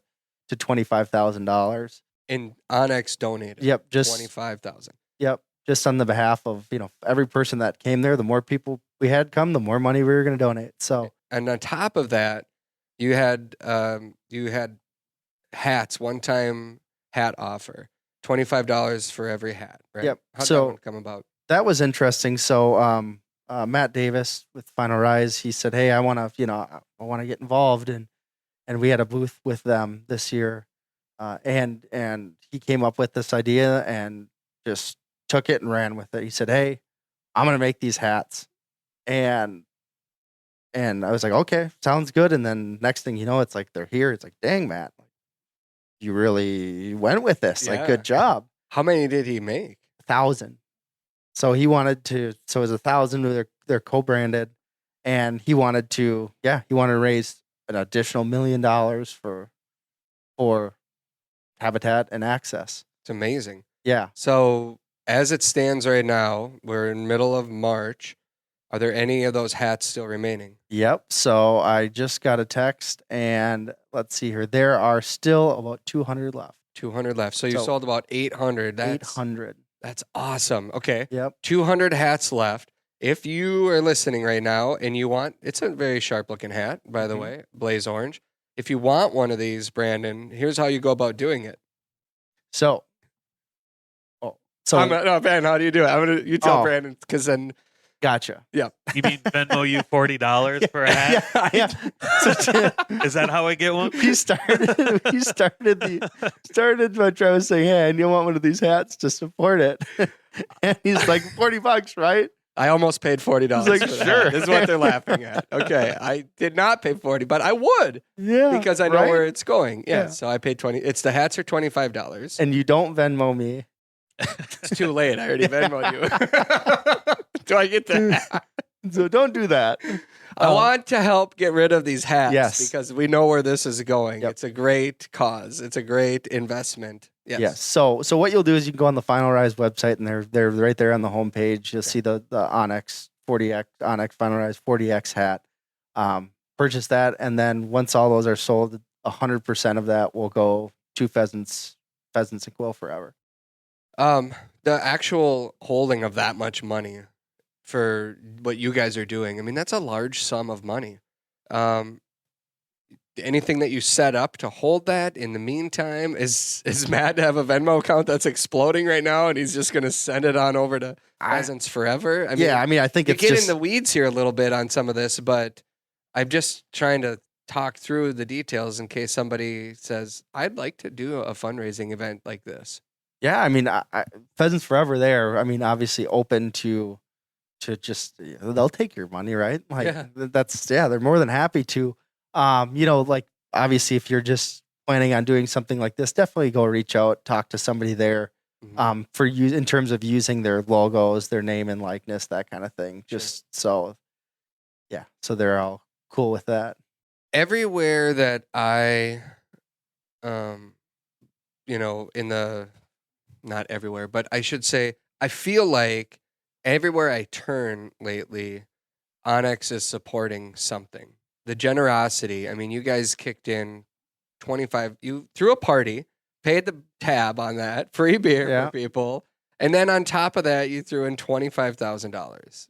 C: $25,000.
A: And OnX donated.
C: Yep. Just
A: 25,000.
C: Yep. Just on the behalf of, every person that came there, the more people we had come, the more money we were going to donate. So,
A: and on top of that, you had hats, one-time hat offer, $25 for every hat, right?
C: Yep.
A: How'd that one come about?
C: That was interesting. So, Matt Davis with Final Rise, he said, hey, I want to get involved. And we had a booth with them this year. And he came up with this idea and just took it and ran with it. He said, hey, I'm going to make these hats. And I was like, okay, sounds good. And then next thing you know, it's like, they're here. It's like, dang, Matt, you really went with this. Like, good job.
A: How many did he make?
C: 1,000. So he wanted to, so it was 1,000. They're co-branded, and he wanted to raise an additional $1 million for habitat and access.
A: It's amazing.
C: Yeah.
A: So as it stands right now, we're in middle of March. Are there any of those hats still remaining?
C: Yep. So I just got a text, and let's see here. There are still about 200 left.
A: 200 left. So you sold about 800.
C: 800.
A: That's awesome. Okay.
C: Yep.
A: 200 hats left. If you are listening right now and you want, it's a very sharp looking hat, by the way, blaze orange. If you want one of these, Brandon, here's how you go about doing it.
C: Ben,
A: how do you do it? You tell Brandon, because then
C: Gotcha.
A: Yeah.
B: You mean Venmo you $40 for a hat?
C: Yeah.
B: Is that how I get one?
C: He started by trying to say, hey, I want one of these hats to support it. And he's like, $40, right?
A: I almost paid $40.
C: Like,
A: for the
C: sure.
A: hat. This is what they're laughing at. Okay. I did not pay 40, but I would.
C: Yeah.
A: Because I know
C: right?
A: where it's going. Yeah.
C: Yeah.
A: So I paid 20. It's the hats are $25.
C: And you don't Venmo me.
A: It's too late. I already Venmoed you. Do I get that?
C: So don't do that.
A: I want to help get rid of these hats
C: Yes.
A: because we know where this is going.
C: Yep.
A: It's a great cause. It's a great investment. Yes.
C: So what you'll do is you can go on the Final Rise website, and they're right there on the homepage. You'll see the OnX 40X OnX Final Rise 40X hat. Purchase that, and then once all those are sold, 100% of that will go to Pheasants and Quill Forever.
A: The actual holding of that much money for what you guys are doing, I mean, that's a large sum of money. Anything that you set up to hold that in the meantime, is Matt to have a Venmo account that's exploding right now and he's just going to send it on over to Pheasants Forever? I mean,
C: I think
A: you
C: it's
A: get
C: just
A: in the weeds here a little bit on some of this, but I'm just trying to talk through the details in case somebody says, I'd like to do a fundraising event like this.
C: Yeah, I mean, Pheasants Forever there, I mean, obviously open to just, they'll take your money, right? Like, they're more than happy to. Like, obviously, if you're just planning on doing something like this, definitely go reach out, talk to somebody there, for you in terms of using their logos, their name and likeness, that kind of thing. Just so they're all cool with that.
A: Everywhere that I, not everywhere, but I should say, I feel like everywhere I turn lately, OnX is supporting something. The generosity. I mean, you guys kicked in 25. You threw a party, paid the tab on that, free beer for people, and then on top of that, you threw in $25,000.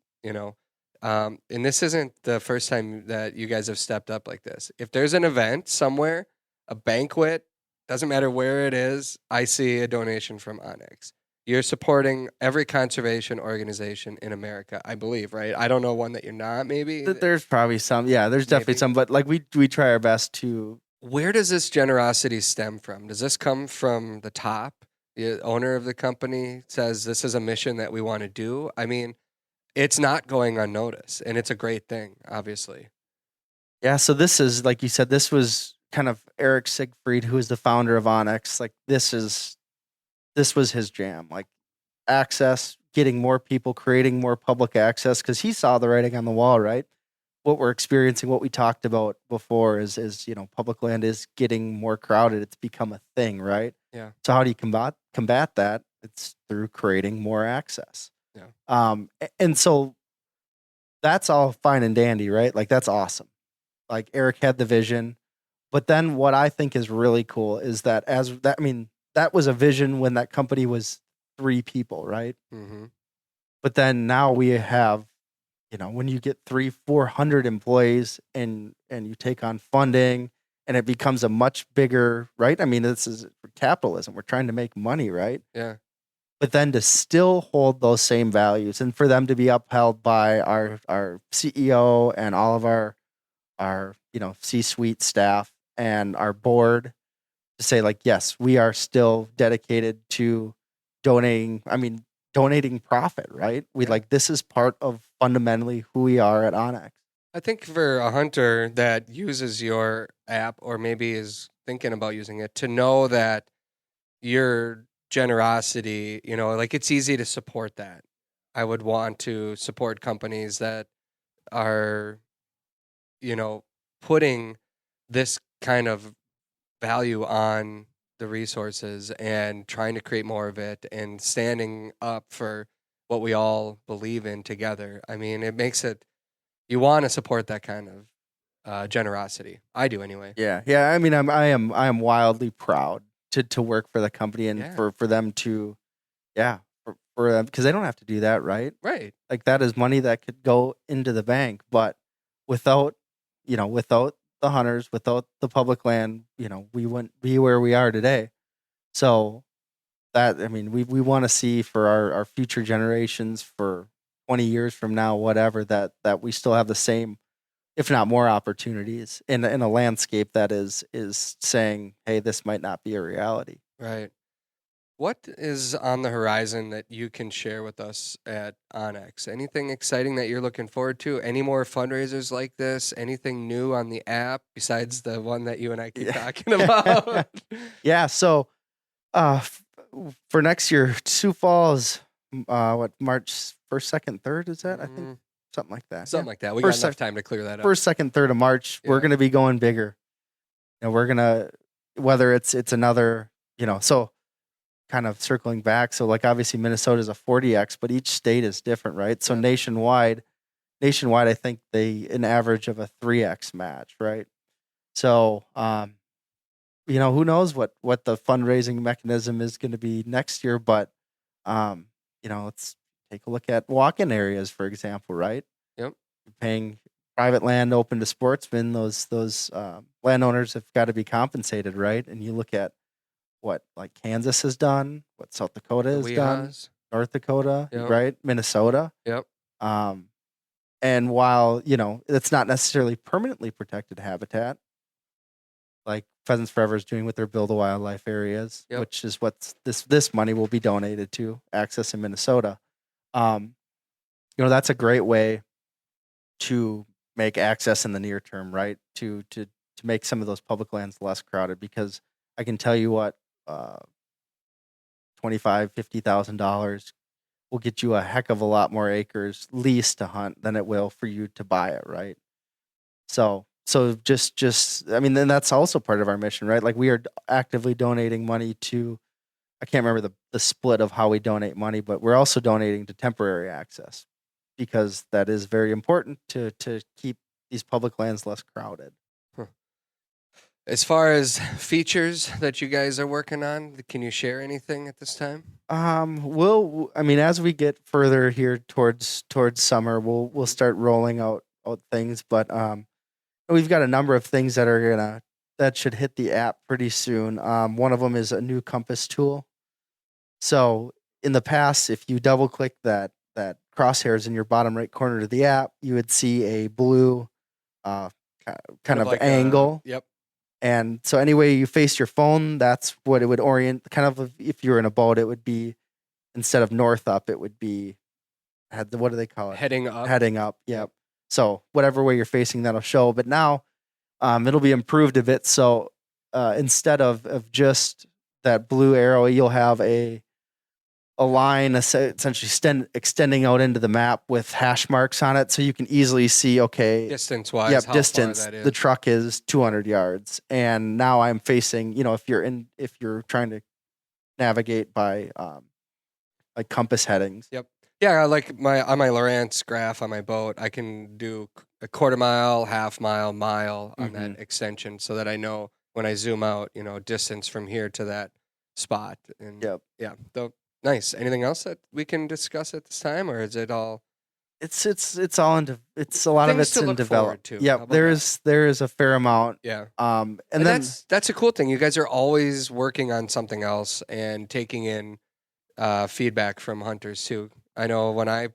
A: And this isn't the first time that you guys have stepped up like this. If there's an event somewhere, a banquet, doesn't matter where it is, I see a donation from OnX. You're supporting every conservation organization in America, I believe, right? I don't know one that you're not, maybe.
C: There's probably some. Yeah, there's definitely some. But like we try our best to.
A: Where does this generosity stem from? Does this come from the top? The owner of the company says this is a mission that we want to do. I mean, it's not going unnoticed, and it's a great thing, obviously.
C: Yeah. So this is, like you said, this was kind of Eric Siegfried, who is the founder of OnX. Like this was his jam. Like access, getting more people, creating more public access, because he saw the writing on the wall, right? What we're experiencing, what we talked about before is public land is getting more crowded. It's become a thing, right?
A: Yeah.
C: So how do you combat that? It's through creating more access.
A: Yeah.
C: And so that's all fine and dandy, right? Like that's awesome. Like Eric had the vision, but then what I think is really cool is that that was a vision when that company was 3 people, right?
A: Mm-hmm.
C: But then now we have, when you get 300-400 employees and you take on funding and it becomes a much bigger, right? I mean, this is capitalism. We're trying to make money, right?
A: Yeah.
C: But then to still hold those same values and for them to be upheld by our CEO and all of our C-suite staff and our board to say, like, yes, we are still dedicated to donating profit, right? This is part of fundamentally who we are at OnX.
A: I think for a hunter that uses your app or maybe is thinking about using it, to know that your generosity, it's easy to support that. I would want to support companies that are, putting this kind of value on the resources and trying to create more of it and standing up for what we all believe in together. I mean, it makes it, you want to support that kind of generosity. I do anyway.
C: Yeah. I mean, I am wildly proud to work for the company and for them to, for them, because they don't have to do that, right?
A: Right.
C: Like that is money that could go into the bank, but without the hunters, without the public land, we wouldn't be where we are today. So that, I mean, we want to see for our future generations, for 20 years from now, whatever, that we still have the same, if not more, opportunities in a landscape that is saying, hey, this might not be a reality.
A: Right. What is on the horizon that you can share with us at OnX? Anything exciting that you're looking forward to? Any more fundraisers like this? Anything new on the app besides the one that you and I keep talking about?
C: Yeah. So for next year, Sioux Falls, March 1st, 2nd, 3rd, is that? I think something like that.
A: Something like that. We got enough time to clear that up.
C: 1st, 2nd, 3rd of March, we're going to be going bigger. And we're going to, whether it's another, so kind of circling back. So like obviously Minnesota is a 40X, but each state is different, right? So nationwide, I think an average of a 3X match, right? So, who knows what the fundraising mechanism is going to be next year, but, let's take a look at walk-in areas, for example, right?
A: Yep.
C: Paying private land open to sportsmen, those landowners have got to be compensated, right? And you look at what like Kansas has done, what South Dakota has done, North Dakota, right? Minnesota.
A: Yep.
C: And while, it's not necessarily permanently protected habitat, like Pheasants Forever is doing with their Build a Wildlife areas, which is what this money will be donated to, Access in Minnesota. That's a great way to make access in the near term, right? To make some of those public lands less crowded, because I can tell you what, $25,000, $50,000 will get you a heck of a lot more acres leased to hunt than it will for you to buy it, right? So just then that's also part of our mission, right? Like we are actively donating money to, I can't remember the split of how we donate money, but we're also donating to temporary access, because that is very important to keep these public lands less crowded.
A: As far as features that you guys are working on, can you share anything at this time?
C: As we get further here towards summer, we'll start rolling out things, but we've got a number of things that should hit the app pretty soon. One of them is a new compass tool. So in the past, if you double click that crosshairs in your bottom right corner of the app, you would see a blue kind of like angle.
A: Yep.
C: And so any way you face your phone, that's what it would orient. Kind of if you were in a boat, it would be, instead of north up, it would be, what do they call it?
A: Heading up.
C: Heading up, yep. So whatever way you're facing, that'll show. But now it'll be improved a bit. So instead of just that blue arrow, you'll have a line essentially extending out into the map with hash marks on it, so you can easily see, okay,
A: distance-wise,
C: yep,
A: how
C: distance.
A: far that is.
C: The truck is 200 yards, and now I'm facing. If you're trying to navigate by like compass headings.
A: Yep. Yeah, like on my Lowrance graph on my boat, I can do a quarter mile, half mile, mile on that extension, so that I know when I zoom out, distance from here to that spot. And yeah, nice. Anything else that we can discuss at this time, or is it all?
C: It's all it's a lot of it's in development. Yeah, there is a fair amount.
A: Yeah.
C: And then
A: that's a cool thing. You guys are always working on something else and taking in feedback from hunters too. I know when I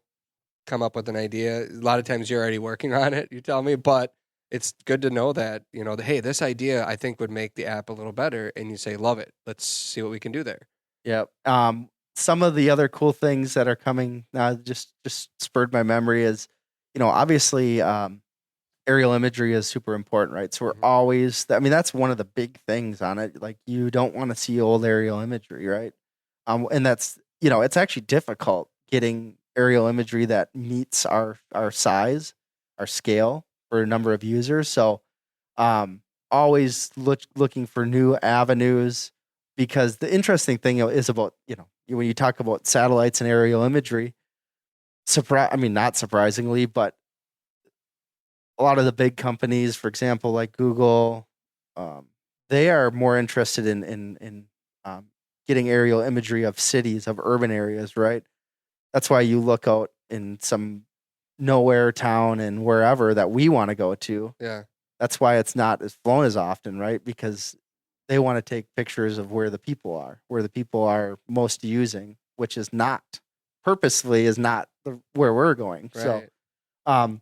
A: come up with an idea, a lot of times you're already working on it, you tell me, but it's good to know that, hey, this idea I think would make the app a little better, and you say, love it. Let's see what we can do there.
C: Yep. Some of the other cool things that are coming now, just spurred my memory, is, obviously aerial imagery is super important, right? So we're always, that's one of the big things on it. Like, you don't want to see old aerial imagery, right? And that's, it's actually difficult getting aerial imagery that meets our size, our scale for a number of users. So always looking for new avenues, because the interesting thing is about, when you talk about satellites and aerial imagery, not surprisingly, but a lot of the big companies, for example, like Google, they are more interested in getting aerial imagery of cities, of urban areas, right? That's why you look out in some nowhere town and wherever that we want to go to.
A: Yeah.
C: That's why it's not as flown as often, right? Because they want to take pictures of where the people are most using, which is not where we're going.
A: Right.
C: So,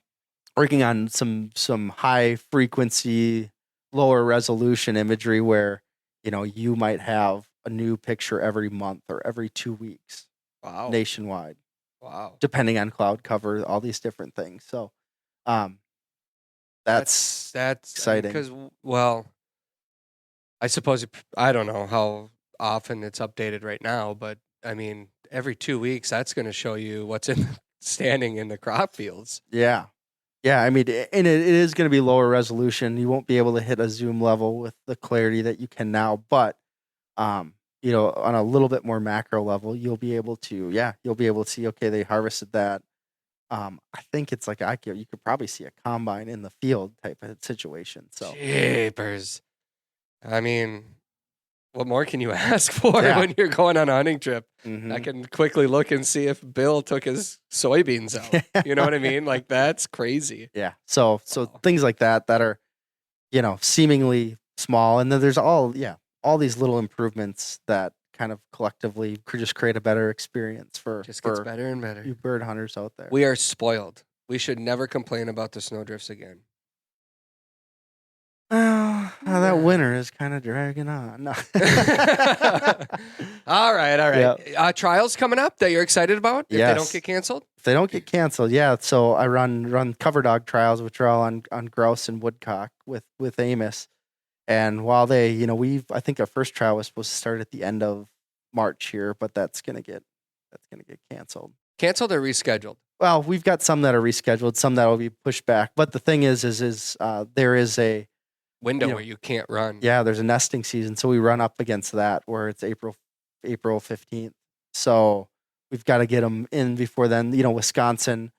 C: working on some high frequency, lower resolution imagery where, you might have a new picture every month or every 2 weeks
A: Wow.
C: nationwide,
A: Wow.
C: depending on cloud cover, all these different things. So, that's exciting.
A: Because, well, I suppose I don't know how often it's updated right now, but I mean, every 2 weeks, that's going to show you what's standing in the crop fields.
C: Yeah. Yeah, I mean, and it is going to be lower resolution. You won't be able to hit a zoom level with the clarity that you can now, but on a little bit more macro level, you'll be able to see, okay, they harvested that. I think it's like you could probably see a combine in the field type of situation. So,
A: Jeepers. I mean, what more can you ask for
C: Yeah.
A: when you're going on a hunting trip?
C: mhm.
A: I can quickly look and see if Bill took his soybeans out. You know what I mean? Like, that's crazy.
C: Yeah. So
A: Wow.
C: things like that are, seemingly small, and then there's all these little improvements that kind of collectively just create a better experience for
A: Just gets better and better.
C: you bird hunters out there.
A: We are spoiled. We should never complain about the snowdrifts again.
C: That winter is kind of dragging on. No.
A: All right.
C: Yep.
A: Trials coming up that you're excited about if they don't
C: Yes.
A: get canceled?
C: If they don't get canceled, yeah. So I run cover dog trials, which are all on grouse and woodcock with Amos. And while they, I think our first trial was supposed to start at the end of March here, but that's gonna get canceled.
A: Canceled or rescheduled?
C: Well, we've got some that are rescheduled, some that will be pushed back. But the thing is there is a
A: Window where you can't run.
C: Yeah, there's a nesting season, so we run up against that where it's April 15th. So we've got to get them in before then. Wisconsin,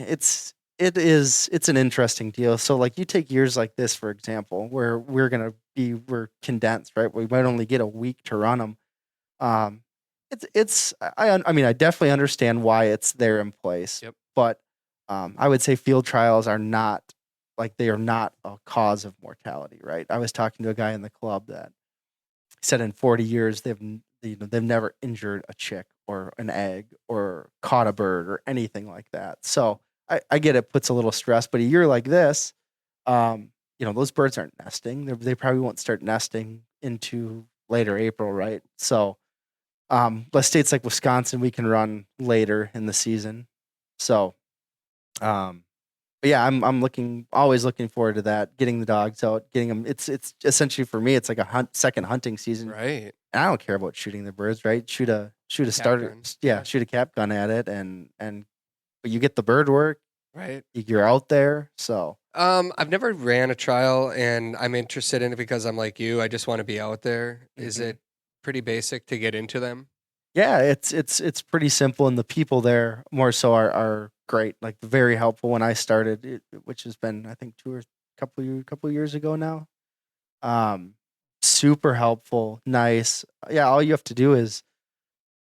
C: it's an interesting deal. So like you take years like this, for example, where we're condensed, right? We might only get a week to run them. I mean, I definitely understand why it's there in place.
A: Yep.
C: But I would say field trials are not they are not a cause of mortality, right? I was talking to a guy in the club that said in 40 years they've never injured a chick or an egg or caught a bird or anything like that. So I get it puts a little stress, but a year like this, those birds aren't nesting. They probably won't start nesting into later April, right? So, states like Wisconsin, we can run later in the season. So, but yeah, I'm always looking forward to that. Getting the dogs out, getting them. It's essentially for me, it's like a second hunting season.
A: Right.
C: And I don't care about shooting the birds, right? Shoot a starter,
A: gun.
C: shoot a cap gun at it, but you get the bird work,
A: Right.
C: you're out there. So
A: I've never ran a trial, and I'm interested in it because I'm like you. I just want to be out there. Is it pretty basic to get into them?
C: Yeah, it's pretty simple, and the people there more so are great. Like very helpful when I started, which has been I think couple years ago now. Super helpful, nice. Yeah, all you have to do is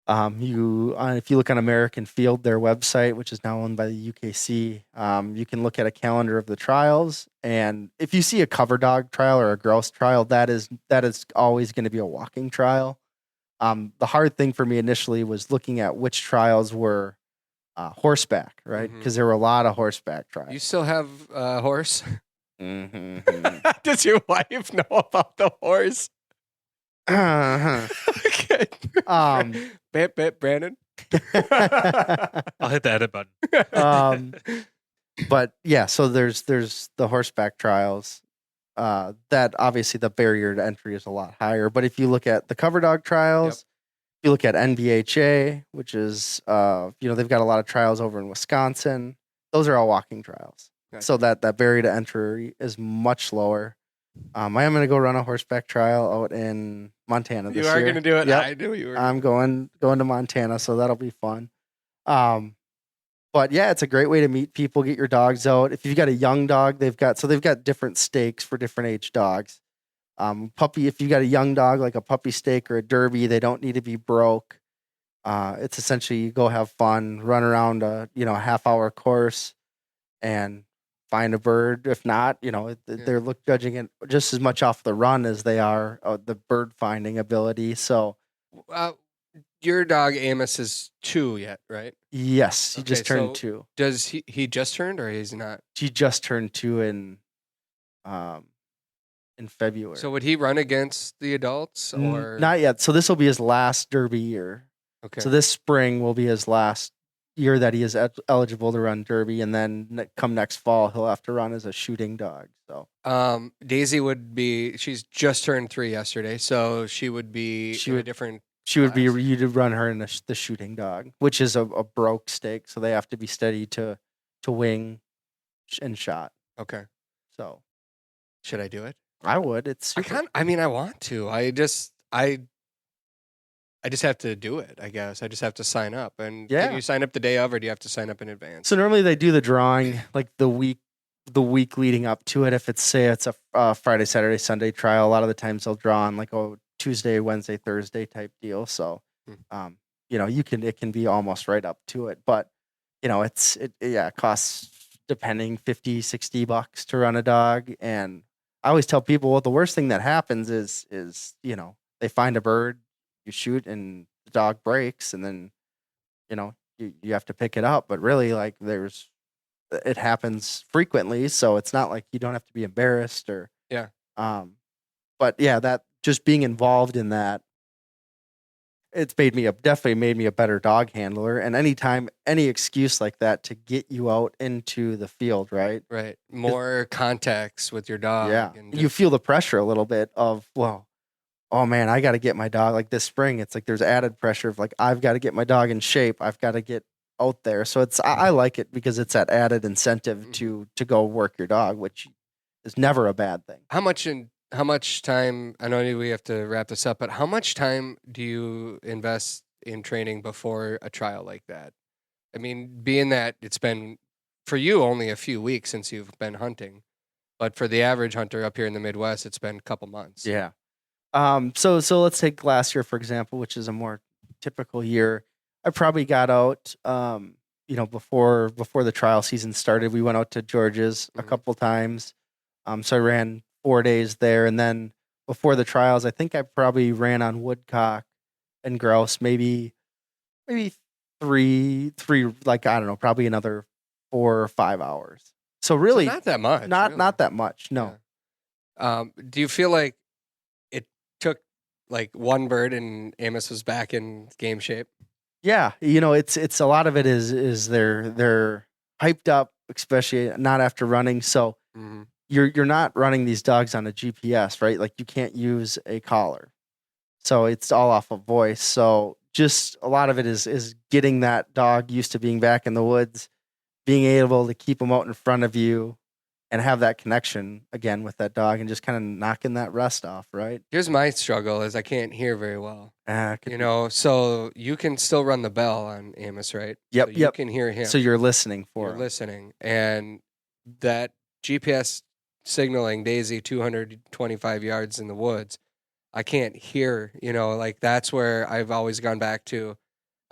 C: if you look on American Field, their website, which is now owned by the UKC, you can look at a calendar of the trials, and if you see a cover dog trial or a grouse trial, that is always going to be a walking trial. The hard thing for me initially was looking at which trials were horseback, right? Because there were a lot of horseback trials.
A: You still have a horse?
C: Mm-hmm.
A: Does your wife know about the horse? Okay. Brandon?
B: I'll hit the edit button.
C: But yeah, so there's the horseback trials. That obviously the barrier to entry is a lot higher. But if you look at the cover dog trials, if you look at NBHA, which is they've got a lot of trials over in Wisconsin. Those are all walking trials.
A: Gotcha.
C: So that barrier to entry is much lower. I am going to go run a horseback trial out in Montana this year.
A: You are going to do it?
C: Yep.
A: I knew you were.
C: I'm going to Montana, so that'll be fun. But yeah, it's a great way to meet people, get your dogs out. If you've got a young dog, they've got different stakes for different age dogs. Puppy, if you've got a young dog, like a puppy stake or a derby, they don't need to be broke. It's essentially you go have fun, run around a half-hour course and find a bird. If not, they're judging it just as much off the run as they are the bird finding ability. So
A: your dog Amos is 2 yet, right?
C: Yes, he just
A: Okay,
C: turned
A: so
C: 2.
A: Does he just turned or he's not?
C: He just turned 2 in February.
A: So would he run against the adults or
C: Not yet. So this will be his last Derby year.
A: Okay.
C: So this spring will be his last year that he is eligible to run Derby, and then come next fall he'll have to run as a shooting dog. So
A: Daisy would be. She's just turned 3 yesterday, so she would be a different.
C: She would be you to run her in the shooting dog, which is a broke stake, so they have to be steady to wing and shot.
A: Okay.
C: So
A: should I do it?
C: I would. It's
A: I want to. I just have to do it, I guess. I just have to sign up. And do you sign up the day of, or do you have to sign up in advance?
C: So normally they do the drawing like the week leading up to it. If it's a Friday, Saturday, Sunday trial, a lot of the times they'll draw on like a Tuesday, Wednesday, Thursday type deal. So, it can be almost right up to it, but it costs depending $50-$60 to run a dog. And I always tell people, well, the worst thing that happens is they find a bird, you shoot, and the dog breaks, and then you have to pick it up. But really, like it happens frequently, so it's not like you don't have to be embarrassed or but that just being involved in that, it's definitely made me a better dog handler. And anytime, any excuse like that to get you out into the field, right?
A: Right. More contacts with your dog.
C: Yeah. You feel the pressure a little bit of, well, oh man, I got to get my dog. Like this spring, it's like there's added pressure of like, I've got to get my dog in shape. I've got to get out there. So I like it because it's that added incentive to go work your dog, which is never a bad thing.
A: How much time, I know we have to wrap this up, but how much time do you invest in training before a trial like that? I mean, being that it's been, for you, only a few weeks since you've been hunting, but for the average hunter up here in the Midwest, it's been a couple months.
C: Yeah. So let's take last year, for example, which is a more typical year. I probably got out, before the trial season started. We went out to George's a couple times. So I ran 4 days there, and then before the trials, I think I probably ran on woodcock and grouse, maybe three, like, I don't know, probably another 4 or 5 hours. So really,
A: not that much.
C: Not that much. No.
A: Yeah. Do you feel like it took like one bird and Amos was back in game shape?
C: Yeah, it's a lot of it is they're hyped up, especially not after running. So you're not running these dogs on a GPS, right? Like you can't use a collar, so it's all off of voice. So just a lot of it is getting that dog used to being back in the woods, being able to keep them out in front of you, and have that connection again with that dog, and just kind of knocking that rust off, right?
A: Here's my struggle: is I can't hear very well. So you can still run the bell on Amos, right?
C: Yep.
A: So you can hear him.
C: So you're listening for him.
A: Listening, and that GPS signaling Daisy 225 yards in the woods, I can't hear. Like that's where I've always gone back to.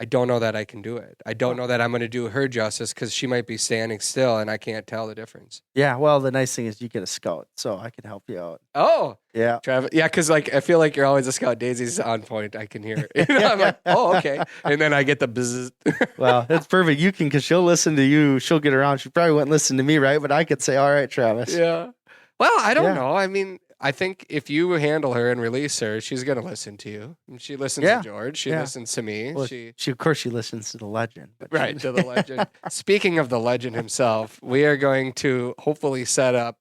A: I don't know that I can do it. I don't know that I'm going to do her justice because she might be standing still and I can't tell the difference.
C: Yeah, well, the nice thing is you get a scout, so I can help you out.
A: Oh,
C: yeah,
A: Travis. Yeah, because like I feel like you're always a scout. Daisy's on point. I can hear it. I'm like, oh, okay, and then I get the buzz.
C: Well, it's perfect. You can, because she'll listen to you. She'll get around. She probably wouldn't listen to me, right? But I could say, all right, Travis.
A: Yeah. Well, I don't know. I mean, I think if you handle her and release her, she's going to listen to you. She listens to George. She listens to me.
C: Well, she of course she listens to the legend.
A: Right, to the legend. Speaking of the legend himself, we are going to hopefully set up,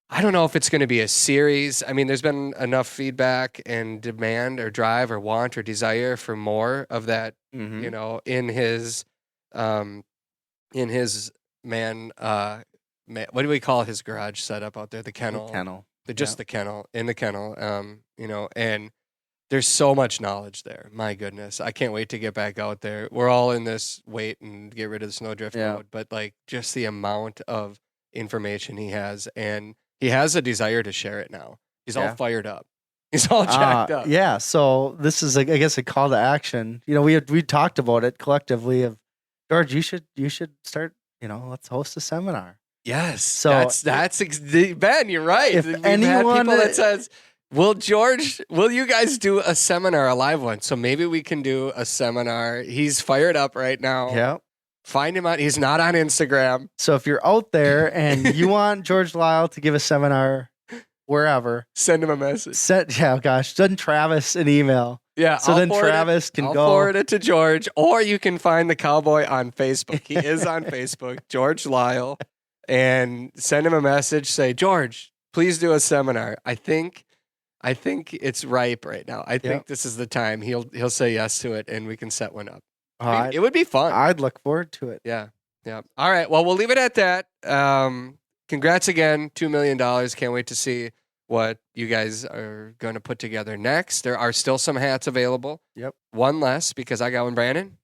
A: I don't know if it's going to be a series. I mean, there's been enough feedback and demand or drive or want or desire for more of that, in his what do we call his garage setup out there? The kennel.
C: The kennel.
A: The kennel, in the kennel, and there's so much knowledge there. My goodness. I can't wait to get back out there. We're all in this wait and get rid of the snowdrift mode, but like just the amount of information he has, and he has a desire to share it now. He's all fired up. He's all jacked up.
C: Yeah. So this is, I guess, a call to action. We talked about it collectively of, George, you should start, let's host a seminar.
A: Yes.
C: So
A: that's Ben, you're right.
C: If
A: We've
C: anyone
A: had people that says, will you guys do a seminar, a live one? So maybe we can do a seminar. He's fired up right now.
C: Yeah.
A: Find him he's not on Instagram.
C: So if you're out there and you want George Lyle to give a seminar wherever,
A: send him a message.
C: Send Travis an email.
A: Yeah.
C: So then Travis can go
A: forward it to George, or you can find the cowboy on Facebook. He is on Facebook, George Lyle, and send him a message. Say, George, please do a seminar. I think it's ripe right now. I think this is the time. He'll say yes to it, and we can set one up. It would be fun.
C: I'd look forward to it.
A: Yeah. Yeah. All right. Well, we'll leave it at that. Congrats again. $2 million. Can't wait to see what you guys are going to put together next. There are still some hats available.
C: Yep.
A: One less because I got one. Brandon,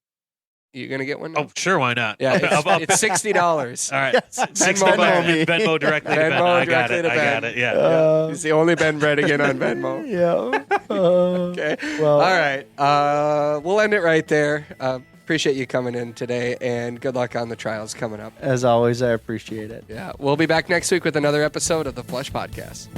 A: you going to get one?
B: Oh, sure. Why not?
A: Yeah. It's $60.
B: All right.
A: Venmo
B: directly to Ben. I got it. Yeah.
A: He's the only Ben Brettingen on Venmo.
C: Yeah.
A: Okay.
C: Well,
A: all right. We'll end it right there. Appreciate you coming in today, and good luck on the trials coming up.
C: As always, I appreciate it.
A: Yeah. We'll be back next week with another episode of the Flush Podcast.